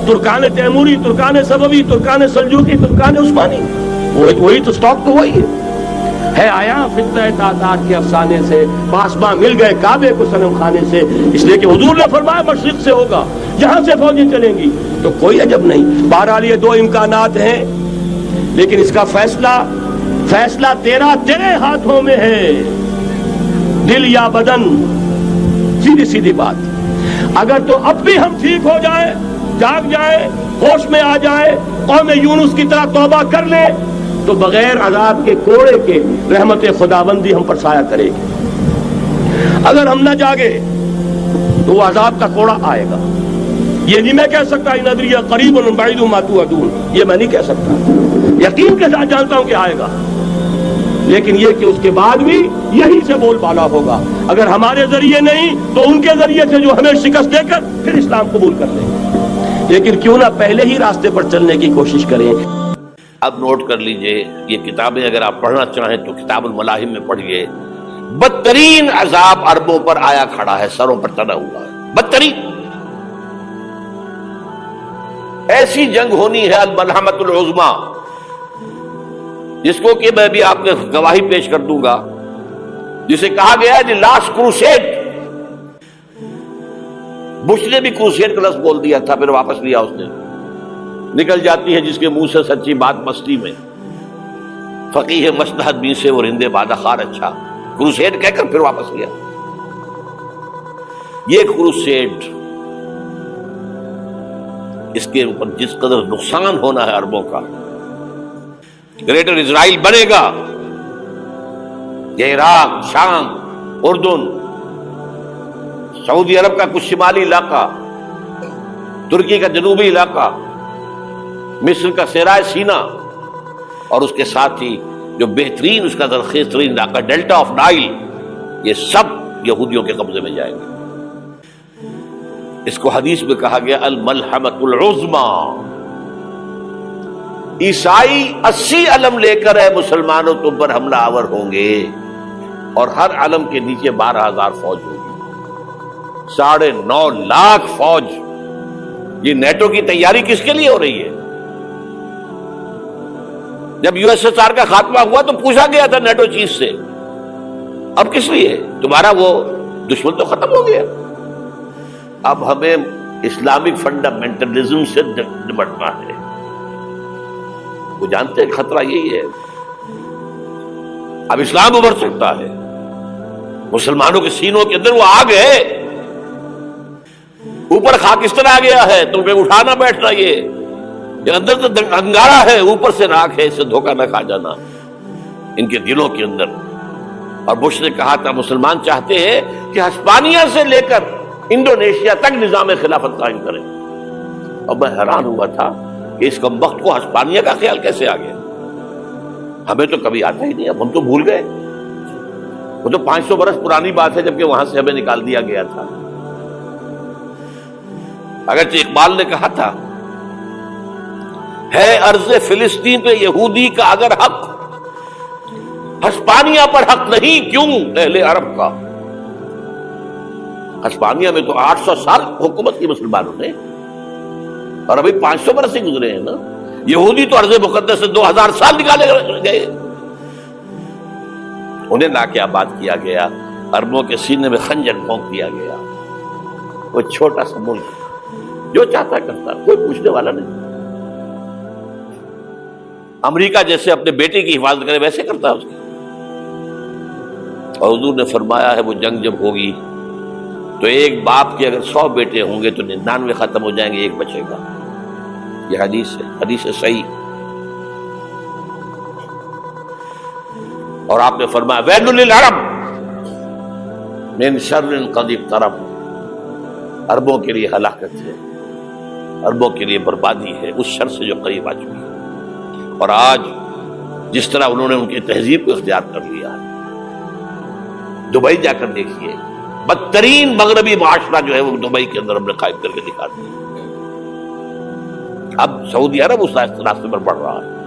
ترکان تیموری، ترکان سبوی، ترکان سلجوقی، ترکان عثمانی، وہی تو سٹاک تو وہی ہے آیا فتنہ تاتار کے افسانے سے، پاسباں مل گئے کعبے کو صنم خانے سے، اس لیے کہ حضور نے فرمایا مشرق سے ہوگا، جہاں سے فوجیں چلیں گی، تو کوئی عجب نہیں۔ بہرحال یہ دو امکانات ہیں، لیکن اس کا فیصلہ تیرے ہاتھوں میں ہے، دل یا بدن، سیدھی سیدھی بات۔ اگر تو اب بھی ہم ٹھیک ہو جائیں، جاگ جائیں، ہوش میں آ جائیں، قوم یونس کی طرح توبہ کر لیں، تو بغیر عذاب کے کوڑے کے رحمت خداوندی ہم پر سایہ کرے گی۔ اگر ہم نہ جاگے تو وہ عذاب کا کوڑا آئے گا۔ یہ نہیں میں کہہ سکتا ان ادری قریب بعید ما توعدون، یہ میں نہیں کہہ سکتا، یقین کے ساتھ جانتا ہوں کہ آئے گا، لیکن یہ کہ اس کے بعد بھی یہی سے بول بالا ہوگا۔ اگر ہمارے ذریعے نہیں تو ان کے ذریعے سے، جو ہمیں شکست دے کر پھر اسلام قبول کر لیں گے۔ لیکن کیوں نہ پہلے ہی راستے پر چلنے کی کوشش کریں۔ اب نوٹ کر لیجئے، یہ کتابیں اگر آپ پڑھنا چاہیں تو کتاب الملاحم میں پڑھیے۔ بدترین عذاب عربوں پر آیا کھڑا ہے، سروں پر چڑھا ہوا ہے، بدترین۔ ایسی جنگ ہونی ہے الملحمۃ العظمیٰ، جس کو کہ میں بھی آپ کے گواہی پیش کر دوں گا، جسے کہا گیا ہے دی لاسٹ کروسیڈ۔ بش نے بھی کروسیڈ کا لفظ بول دیا تھا، پھر واپس لیا اس نے۔ نکل جاتی ہے جس کے منہ سے سچی بات مستی میں، فقیہ مصلحت بھی سے اور ہندے بادہ خار اچھا، کروسیڈ کہہ کر پھر واپس لیا۔ یہ کروسیڈ، اس کے اوپر جس قدر نقصان ہونا ہے عربوں کا، گریٹر اسرائیل بنے گا، یہ عراق، شام، اردن، سعودی عرب کا کچھ شمالی علاقہ، ترکی کا جنوبی علاقہ، مصر کا صحرائے سینا، اور اس کے ساتھ ہی جو بہترین اس کا زرخیز ترین علاقہ ڈیلٹا آف نائل، یہ سب یہودیوں کے قبضے میں جائیں گے۔ اس کو حدیث میں کہا گیا الملحمۃ العظمیٰ۔ عیسائی 80 علم لے کر ہے مسلمانوں تم پر حملہ آور ہوں گے، اور ہر علم کے نیچے 12,000 فوج ہوگی، 9.5 لاکھ فوج۔ یہ نیٹو کی تیاری کس کے لیے ہو رہی ہے؟ جب USSR کا خاتمہ ہوا تو پوچھا گیا تھا نیٹو چیف سے، اب کس لیے؟ تمہارا وہ دشمن تو ختم ہو گیا، اب ہمیں اسلامک فنڈامنٹلزم سے نمٹنا ہے. وہ جانتے ہیں خطرہ یہی ہے. اب اسلام ابھر سکتا ہے, مسلمانوں کے سینوں کے اندر وہ آگ ہے, اوپر خاکستر آ گیا ہے, تمہیں اٹھانا بیٹھنا, یہ اندر تو انگارہ ہے, اوپر سے راکھ ہے, اس سے دھوکہ نہ کھا جانا ان کے دلوں کے اندر. اور بش نے کہا تھا مسلمان چاہتے ہیں کہ ہسپانیہ سے لے کر انڈونیشیا تک نظام خلافت قائم کریں. اور میں حیران ہوا تھا کہ اس کم وقت کو ہسپانیہ کا خیال کیسے آ گیا. ہمیں تو کبھی آتا ہی نہیں, اب ہم تو بھول گئے. وہ تو 500 برس پرانی بات ہے جبکہ وہاں سے ہمیں نکال دیا گیا تھا. اگرچہ اقبال نے کہا تھا ہے ارض فلسطین پہ یہودی کا اگر حق, ہسپانیہ پر حق نہیں کیوں اہل عرب کا. ہسپانیہ میں تو 800 سال حکومت کی مسلمانوں نے, اور ابھی 500 برس سے گزرے ہیں نا. یہودی تو ارض مقدس سے 2000 سال نکالے گئے, انہیں لا کے آباد کیا گیا, عربوں کے سینے میں خنجر بھونک دیا گیا. وہ چھوٹا سا ملک جو چاہتا کرتا, کوئی پوچھنے والا نہیں. امریکہ جیسے اپنے بیٹے کی حفاظت کرے ویسے کرتا ہے اس کی. اور حضور نے فرمایا ہے وہ جنگ جب ہوگی تو ایک باپ کے اگر 100 بیٹے ہوں گے تو 99 ختم ہو جائیں گے, ایک بچے گا. یہ حدیث ہے, حدیث ہے صحیح. اور آپ نے فرمایا ویل للعرب من شر قد اقترب, عربوں کے لیے ہلاکت ہے, عربوں کے لیے بربادی ہے اس شر سے جو قریب آ چکی ہے. اور آج جس طرح انہوں نے ان کی تہذیب کو اختیار کر لیا, دبئی جا کر دیکھیے, بدترین مغربی معاشرہ جو ہے وہ دبئی کے اندر ہم نے قائم کر کے دکھا دیا. اب سعودی عرب اس راستے پر بڑھ رہا ہے.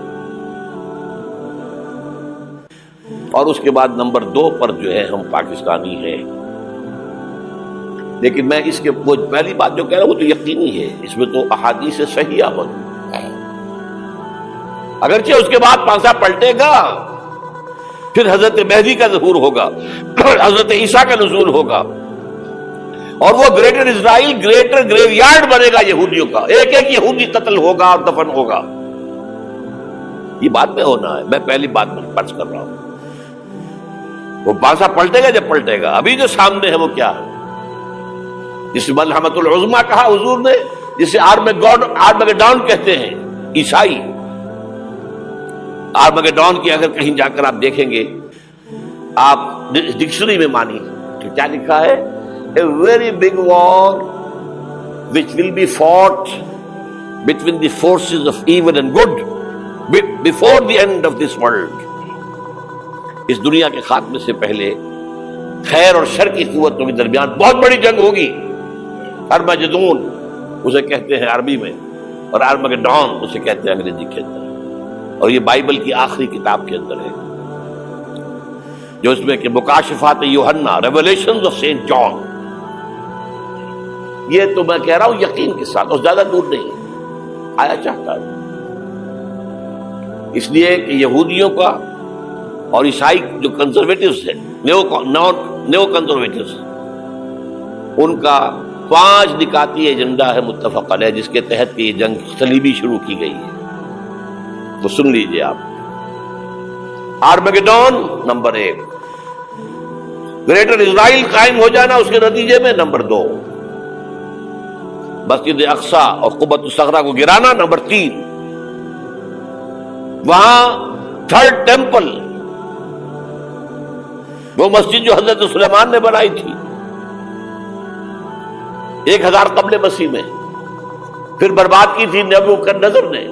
اور اس کے بعد نمبر 2 پر جو ہے ہم پاکستانی ہیں. لیکن میں اس کے وہ پہلی بات جو کہہ رہا ہوں وہ تو یقینی ہے, اس میں تو احادیث صحیحہ موجود ہے. اگرچہ اس کے بعد پانسا پلٹے گا, پھر حضرت مہدی کا ظہور ہوگا, حضرت عیسیٰ کا نزول ہوگا, اور وہ گریٹر اسرائیل گریٹر گریو یارڈ بنے گا یہودیوں کا. ایک ایک یہودی قتل ہوگا اور دفن ہوگا. یہ بات میں ہونا ہے, میں پہلی بات میں فرض کر رہا ہوں. وہ پانسا پلٹے گا جب پلٹے گا. ابھی جو سامنے ہے وہ کیا ہے, جس ملحمۃ العظمیٰ کہا حضور نے, جسے آرمگیڈون کہتے ہیں عیسائی. آرمگیڈون کی اگر کہیں جا کر آپ دیکھیں گے, آپ ڈکشنری میں مانی تو کیا لکھا ہے, a very big war which will be fought between the forces of evil and good before the end of this world. اس دنیا کے خاتمے سے پہلے خیر اور شر کی قوتوں کے درمیان بہت بڑی جنگ ہوگی. ارمجدون اسے کہتے ہیں عربی میں, اور آرمگیڈون اسے کہتے ہیں انگریزی کے اندر. اور یہ بائبل کی آخری کتاب کے اندر ہے, جو اس میں کہ مکاشفات یوحنا, ریویلیشنز آف سینٹ جان. یہ تو میں کہہ رہا ہوں یقین کے ساتھ, اور زیادہ دور نہیں آیا چاہتا ہے. اس لیے کہ یہودیوں کا اور عیسائی جو کنزرویٹوز ہیں, نیو کنزرویٹوز, ان کا 5 نکاتی ایجنڈا ہے متفق علیہ, جس کے تحت یہ جنگ صلیبی شروع کی گئی ہے. تو سن لیجئے آپ. آرمگیڈون نمبر 1, گریٹر اسرائیل قائم ہو جانا اس کے نتیجے میں نمبر 2, مسجد اقصی اور قبۃ الصغریٰ کو گرانا نمبر 3, وہاں 3rd ٹیمپل, وہ مسجد جو حضرت سلیمان نے بنائی تھی 1000 قبل مسیح میں, پھر برباد کی تھی نبوکدنضر نے,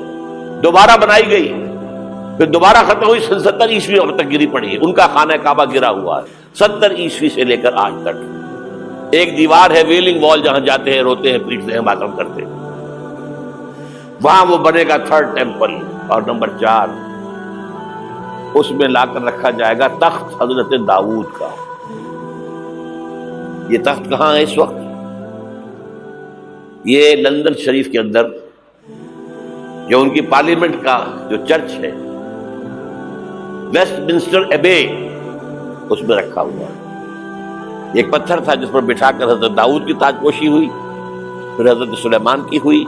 دوبارہ بنائی گئی, پھر دوبارہ ختم ہوئی 70 عیسوی تک گری پڑی. ان کا خانہ کعبہ گرا ہوا ہے 70 عیسوی سے لے کر آج تک. ایک دیوار ہے ویلنگ وال, جہاں جاتے ہیں روتے ہیں پیٹتے ہیں ماتم کرتے ہیں, وہاں وہ بنے گا 3rd ٹیمپل. اور نمبر 4, اس میں لا کر رکھا جائے گا تخت حضرت داؤد کا. یہ تخت کہاں ہے اس وقت؟ یہ لندن شریف کے اندر جو ان کی پارلیمنٹ کا جو چرچ ہے ویسٹ منسٹر ایبے, اس میں رکھا ہوا ہے. ایک پتھر تھا جس پر بٹھا کر حضرت داؤد کی تاج پوشی ہوئی, پھر حضرت سلیمان کی ہوئی،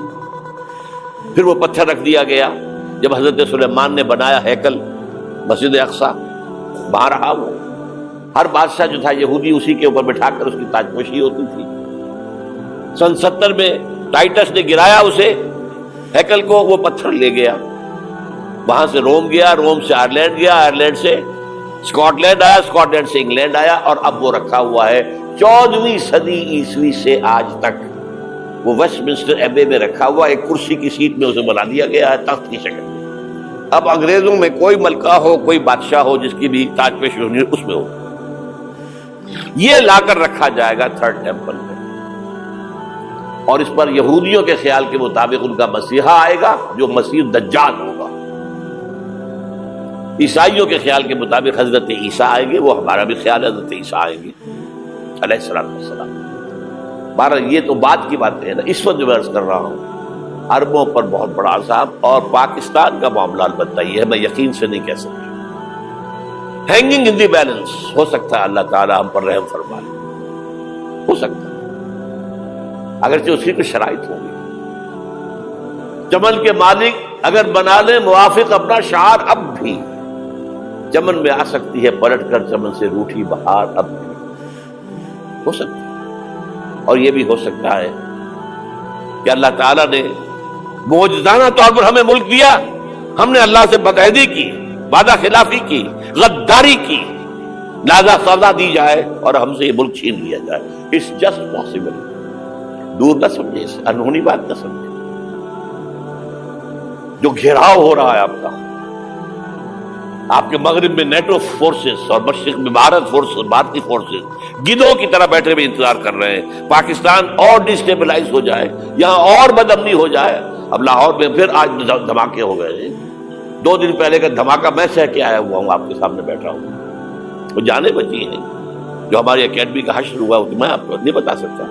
پھر وہ پتھر رکھ دیا گیا. جب حضرت سلیمان نے بنایا ہیکل مسجد اقصی، وہاں رہا وہ. ہر بادشاہ جو تھا یہودی اسی کے اوپر بٹھا کر اس کی تاجپوشی ہوتی تھی. سن 70 میں ٹائٹس نے گرایا اسے ہیکل کو، وہ پتھر لے گیا، وہاں سے روم گیا، روم سے آئرلینڈ گیا، آئرلینڈ سے اسکاٹ لینڈ آیا، اسکاٹ لینڈ سے انگلینڈ آیا، اور اب وہ رکھا ہوا ہے 14ویں صدی عیسوی سے آج تک. وہ ویسٹ منسٹر ایبے میں رکھا ہوا، ایک کرسی کی سیٹ میں اسے بنا دیا گیا ہے تخت کی شکل میں. اب انگریزوں میں کوئی ملکہ ہو، کوئی بادشاہ ہو جس کی بھی تاج پیش ہونی ہے، اس میں ہو. یہ لا کر رکھا جائے گا تھرڈ ٹیمپل میں، اور اس پر یہودیوں کے خیال کے مطابق ان کا مسیحا آئے گا جو مسیح دجال ہوگا. عیسائیوں کے خیال کے مطابق حضرت عیسیٰ آئیں گے، وہ ہمارا بھی خیال ہے حضرت عیسیٰ آئیں گے علیہ السلام. بہرحال یہ تو بعد کی باتیں ہیں نا. اس وقت جو میں عرض کر رہا ہوں عربوں پر بہت بڑا عذاب، اور پاکستان کا معاملہ البتہ یہ ہے، میں یقین سے نہیں کہہ سکتا. ہینگنگ ان دی بیلنس، ہو سکتا ہے اللہ تعالیٰ ہم پر رحم فرمائے، ہو سکتا ہے، اگرچہ اس کی کچھ شرائط ہوگی. چمن کے مالک اگر بنا لیں موافق اپنا شعار، اب بھی چمن میں آ سکتی ہے پلٹ کر چمن سے روٹھی بہار، اب بھی ہو سکتا ہے. اور یہ بھی ہو سکتا ہے کہ اللہ تعالیٰ نے معجزانہ طور پر ہمیں ملک دیا، ہم نے اللہ سے بدعہدی کی، وعدہ خلافی کی، غداری کی، لہذا سزا دی جائے اور ہم سے یہ ملک چھین لیا جائے. It's just possible. دور نہ سمجھے، اسے انہونی بات نہ سمجھے. جو گھیراؤ ہو رہا ہے آپ کے مغرب میں نیٹو فورسز اور مشرق میں بھارتی فورسز گدھوں کی طرح بیٹھے ہوئے انتظار کر رہے ہیں پاکستان اور ڈسٹیبلائز ہو جائے، یہاں اور بدامنی ہو جائے. اب لاہور میں پھر آج دھماکے ہو گئے. 2 دن پہلے کا دھماکہ میں سہ کے آیا ہوا ہوں، آپ کے سامنے بیٹھا ہوں. وہ جانے بچی ہیں جو ہماری اکیڈمی کا حشر ہوا، میں آپ کو نہیں بتا سکتا.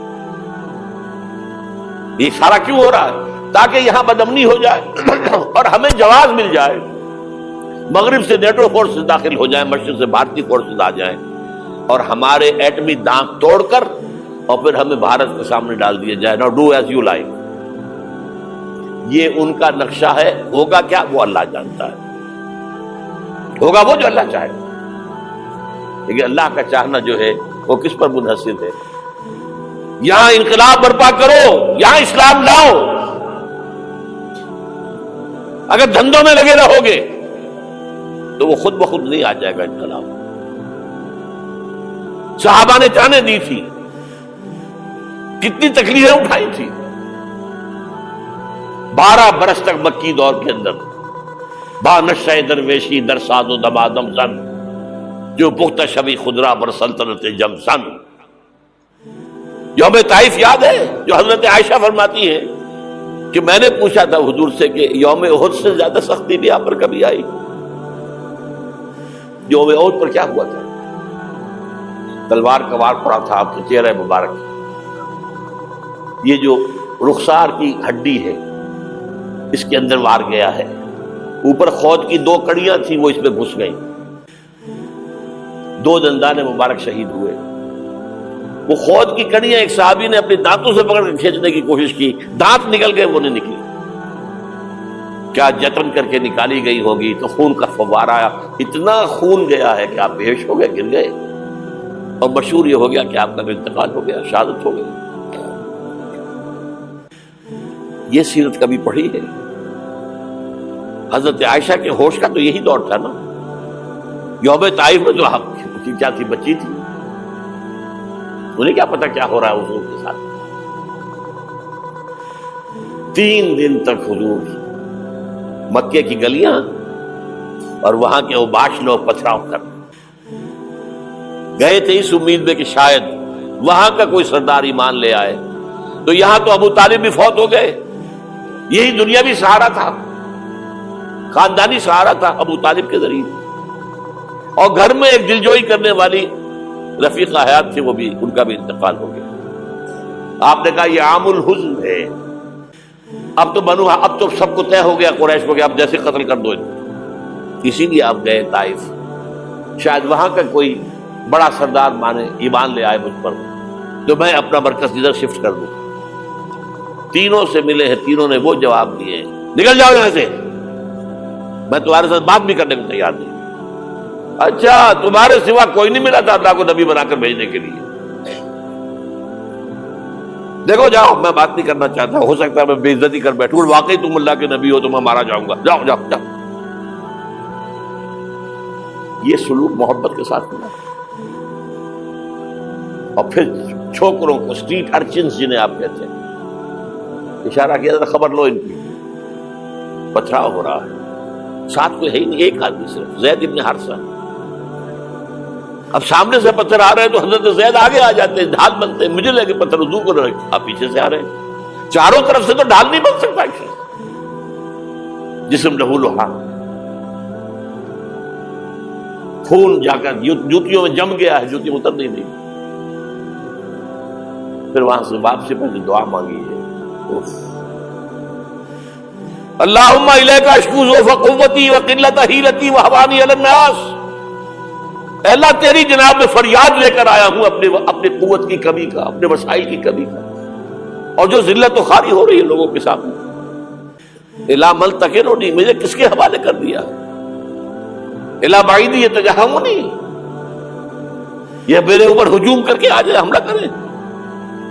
یہ سارا کیوں ہو رہا ہے؟ تاکہ یہاں بدامنی ہو جائے اور ہمیں جواز مل جائے. مغرب سے نیٹو فورسز داخل ہو جائیں، مشرق سے بھارتی فورسز آ جائیں، اور ہمارے ایٹمی دانت توڑ کر اور پھر ہمیں بھارت کے سامنے ڈال دیا جائے. نو ڈو ایز یو لائک. یہ ان کا نقشہ ہے. ہوگا کیا وہ اللہ جانتا ہے، ہوگا وہ جو اللہ چاہے. لیکن اللہ کا چاہنا جو ہے وہ کس پر منحصر ہے؟ یہاں انقلاب برپا کرو، یہاں اسلام لاؤ. اگر دھندوں میں لگے رہو گے تو وہ خود بخود نہیں آ جائے گا انقلاب. صحابہ نے جانیں دی تھی، کتنی تکلیفیں اٹھائی تھی. 12 برس تک مکی دور کے اندر با نشہ درویشی در ساد و دمادم زن، جو پختہ شبی خدرہ بر سلطنت جم سن. یوم طائف یاد ہے جو حضرت عائشہ فرماتی ہے کہ میں نے پوچھا تھا حضور سے کہ یوم احد سے زیادہ سختی بھی آپ پر کبھی آئی؟ یوم احد پر کیا ہوا تھا؟ تلوار کا وار پڑا تھا آپ کے چہرہ مبارک. یہ جو رخسار کی ہڈی ہے اس کے اندر وار گیا ہے. اوپر خود کی 2 کڑیاں تھیں، وہ اس میں گھس گئیں. 2 دندان مبارک شہید ہوئے. وہ خود کی کڑیاں ایک صحابی نے اپنے دانتوں سے پکڑ کر کھینچنے کی کوشش کی، دانت نکل گئے، وہ نہیں نکلی. کیا جتن کر کے نکالی گئی ہوگی تو خون کا فوارہ آیا، اتنا خون گیا ہے کہ آپ بے ہوش ہو گئے، گر گئے، اور مشہور یہ ہو گیا کہ آپ کا انتقال ہو گیا، شہادت ہو گئی. یہ سیرت کبھی پڑھی ہے؟ حضرت عائشہ کے ہوش کا تو یہی دور تھا نا. یوم طائف میں جو آپ کی کیا تھی، بچی تھی، انہیں کیا پتا کیا ہو رہا ہے حضور کے ساتھ. 3 دن تک حضور مکے کی گلیاں اور وہاں کے اوباش لوگ پتھراؤ کر گئے تھے اس امید میں کہ شاید وہاں کا کوئی سردار ایمان لے آئے. تو یہاں تو ابو طالب بھی فوت ہو گئے. یہی دنیاوی سہارا تھا، خاندانی سہارا تھا ابو طالب کے ذریعے. اور گھر میں ایک دلجوئی کرنے والی رفیقہ حیات تھی، وہ بھی، ان کا بھی انتقال ہو گیا. آپ نے کہا یہ عام الحزن ہے. اب تو سب کو طے ہو گیا قریش کو کہ اب جیسے قتل کر دو. اسی لیے آپ گئے طائف، شاید وہاں کا کوئی بڑا سردار مانے ایمان لے آئے مجھ پر، تو میں اپنا مرکز ادھر شفٹ کر دوں. تینوں سے ملے ہیں، تینوں نے وہ جواب دیے ہیں، نکل جاؤ یہاں سے، میں تمہارے ساتھ بات بھی کرنے کو تیار نہیں۔ اچھا تمہارے سوا کوئی نہیں ملا تھا اللہ کو نبی بنا کر بھیجنے کے لیے؟ دیکھو جاؤ، میں بات نہیں کرنا چاہتا، ہو سکتا ہے میں بے عزتی کر بیٹھوں، واقعی تم اللہ کے نبی ہو تو میں مارا جاؤں گا، جاؤ جاؤ جاؤ۔ یہ سلوک محبت کے ساتھ ہوا۔ اور پھر چھوکروں کو، اسٹریٹ ارچنز جنہیں آپ کہتے ہیں، اشارہ کیا تھا، خبر لو ان کی، پتھراؤ ہو رہا ہے، ساتھ کوئی ہے ہی نہیں، ایک آدمی صرف، زید ابن حارثہ۔ اب سامنے سے پتھر آ رہے ہیں تو حضرت زید آگے آ جاتے ہیں، ڈھال بنتے ہیں، مجھے لگے پتھر وضو کر رہے ہیں، آپ پیچھے سے آ رہے ہیں، چاروں طرف سے تو ڈھال نہیں بن سکتا، جسم لہو لہا، خون جا کر جوتیوں میں جم گیا ہے، جوتی اتر نہیں۔ پھر وہاں سے واپسی پہلے دعا مانگی ہے، اللہم الیک اشکو ضعف قوتی وقلت حیلتی وہوانی علی الناس، اے اللہ تیری جناب میں فریاد لے کر آیا ہوں اپنے قوت کی کمی کا، اپنے وسائل کی کمی کا، اور جو ذلت و خواری ہو رہی ہے لوگوں کے سامنے، الا ملتقننی، مجھے کس کے حوالے کر دیا، الا بعیدی یتجہمنی، یہ میرے اوپر ہجوم کر کے آ جائے، حملہ کرے،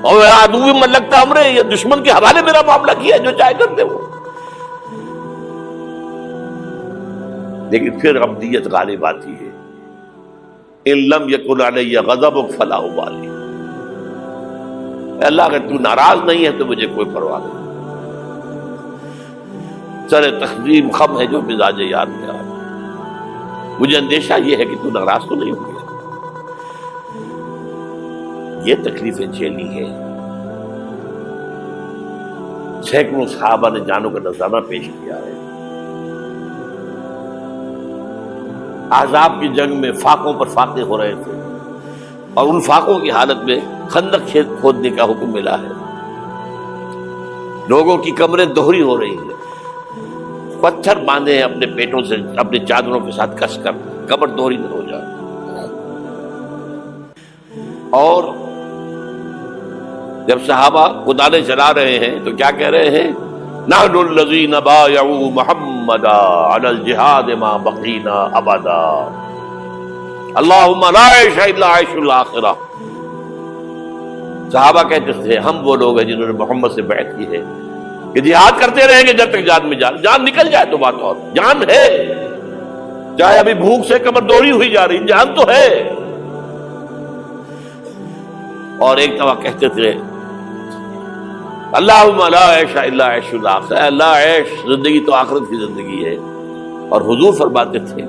اور عدو من لگتا امرے، یہ دشمن کے حوالے میرا معاملہ کیا، جو چاہے کرتے وہ۔ لیکن پھر عبدیت غالب آتی ہے، ان لم یکن علی غضبک فلا ابالی، اللہ اگر تو ناراض نہیں ہے تو مجھے کوئی پرواہ نہیں، سر تقدیم خم ہے جو مزاج یار میں آ، مجھے اندیشہ یہ ہے کہ تو ناراض تو نہیں ہو گیا۔ یہ تکلیفیں جھیلی ہے، سینکڑوں صحابہ نے جانوں کا نذرانہ پیش کیا ہے، احزاب کی جنگ میں فاقوں پر فاقے ہو رہے تھے، اور ان فاقوں کی حالت میں خندق کھودنے کا حکم ملا ہے، لوگوں کی کمریں دوہری ہو رہی ہیں، پتھر باندھے ہیں اپنے پیٹوں سے، اپنے چادروں کے ساتھ کس کر کمر دوہری نہ ہو جائے، اور جب صحابہ کدالیں چلا رہے ہیں تو کیا کہہ رہے ہیں، نحن الذین بایعوا محمدا علی الجہاد ما بقینا ابدا، اللہم لا عیش الا عیش الاخرہ۔ صحابہ کہتے تھے ہم وہ لوگ ہیں جنہوں نے محمد سے بیعت کی ہے کہ جہاد کرتے رہیں گے جب تک جان میں جان نکل جائے تو بات، اور جان ہے، چاہے ابھی بھوک سے کمر دوڑی ہوئی جا رہی، جان تو ہے۔ اور ایک دفعہ کہتے تھے اللہم لا عیش الا عیش الاخرہ، اللہ عیش زندگی تو آخرت کی زندگی ہے۔ اور حضور فرماتے تھے،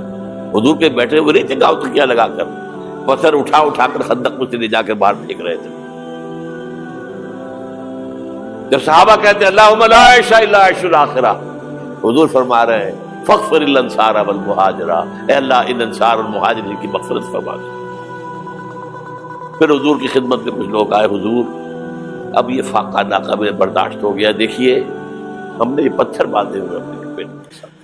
حضور کے بیٹھے ہوئے نہیں تھے گاؤں تکیہ لگا کر، پتھر اٹھا اٹھا کر خندق میں سے لے جا کر باہر پھینک رہے تھے، جب صحابہ کہتے ہیں اللہم لا عیش الا عیش الاخرہ، حضور فرما رہے ہیں فاغفر الانصار والمہاجرہ، اے اللہ ان انصار اور مہاجرین کی مغفرت فرما دے۔ پھر حضور کی خدمت میں کچھ لوگ آئے، حضور اب یہ فاقہ ناقابل برداشت ہو گیا، دیکھیے ہم نے یہ پتھر باندھے ہوئے اپنے پیٹ کے ساتھ،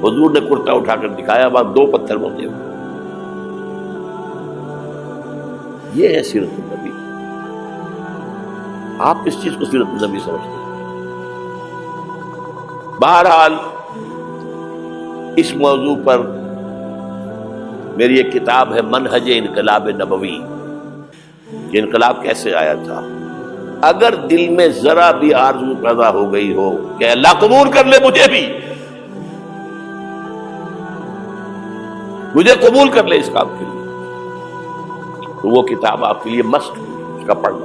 حضور نے کرتا اٹھا کر دکھایا، وہاں 2 پتھر باندھے ہوئے، یہ ہے سیرت النبی۔ آپ کس چیز کو سیرت النبی سمجھتے ہیں؟ بہرحال اس موضوع پر میری ایک کتاب ہے منہج انقلاب نبوی، کہ انقلاب کیسے آیا تھا۔ اگر دل میں ذرا بھی آرزو پیدا ہو گئی ہو کہ اللہ قبول کر لے مجھے قبول کر لے اس کام کے لیے، تو وہ کتاب آپ کے لیے مسٹ ہے، اس کا پڑھنا۔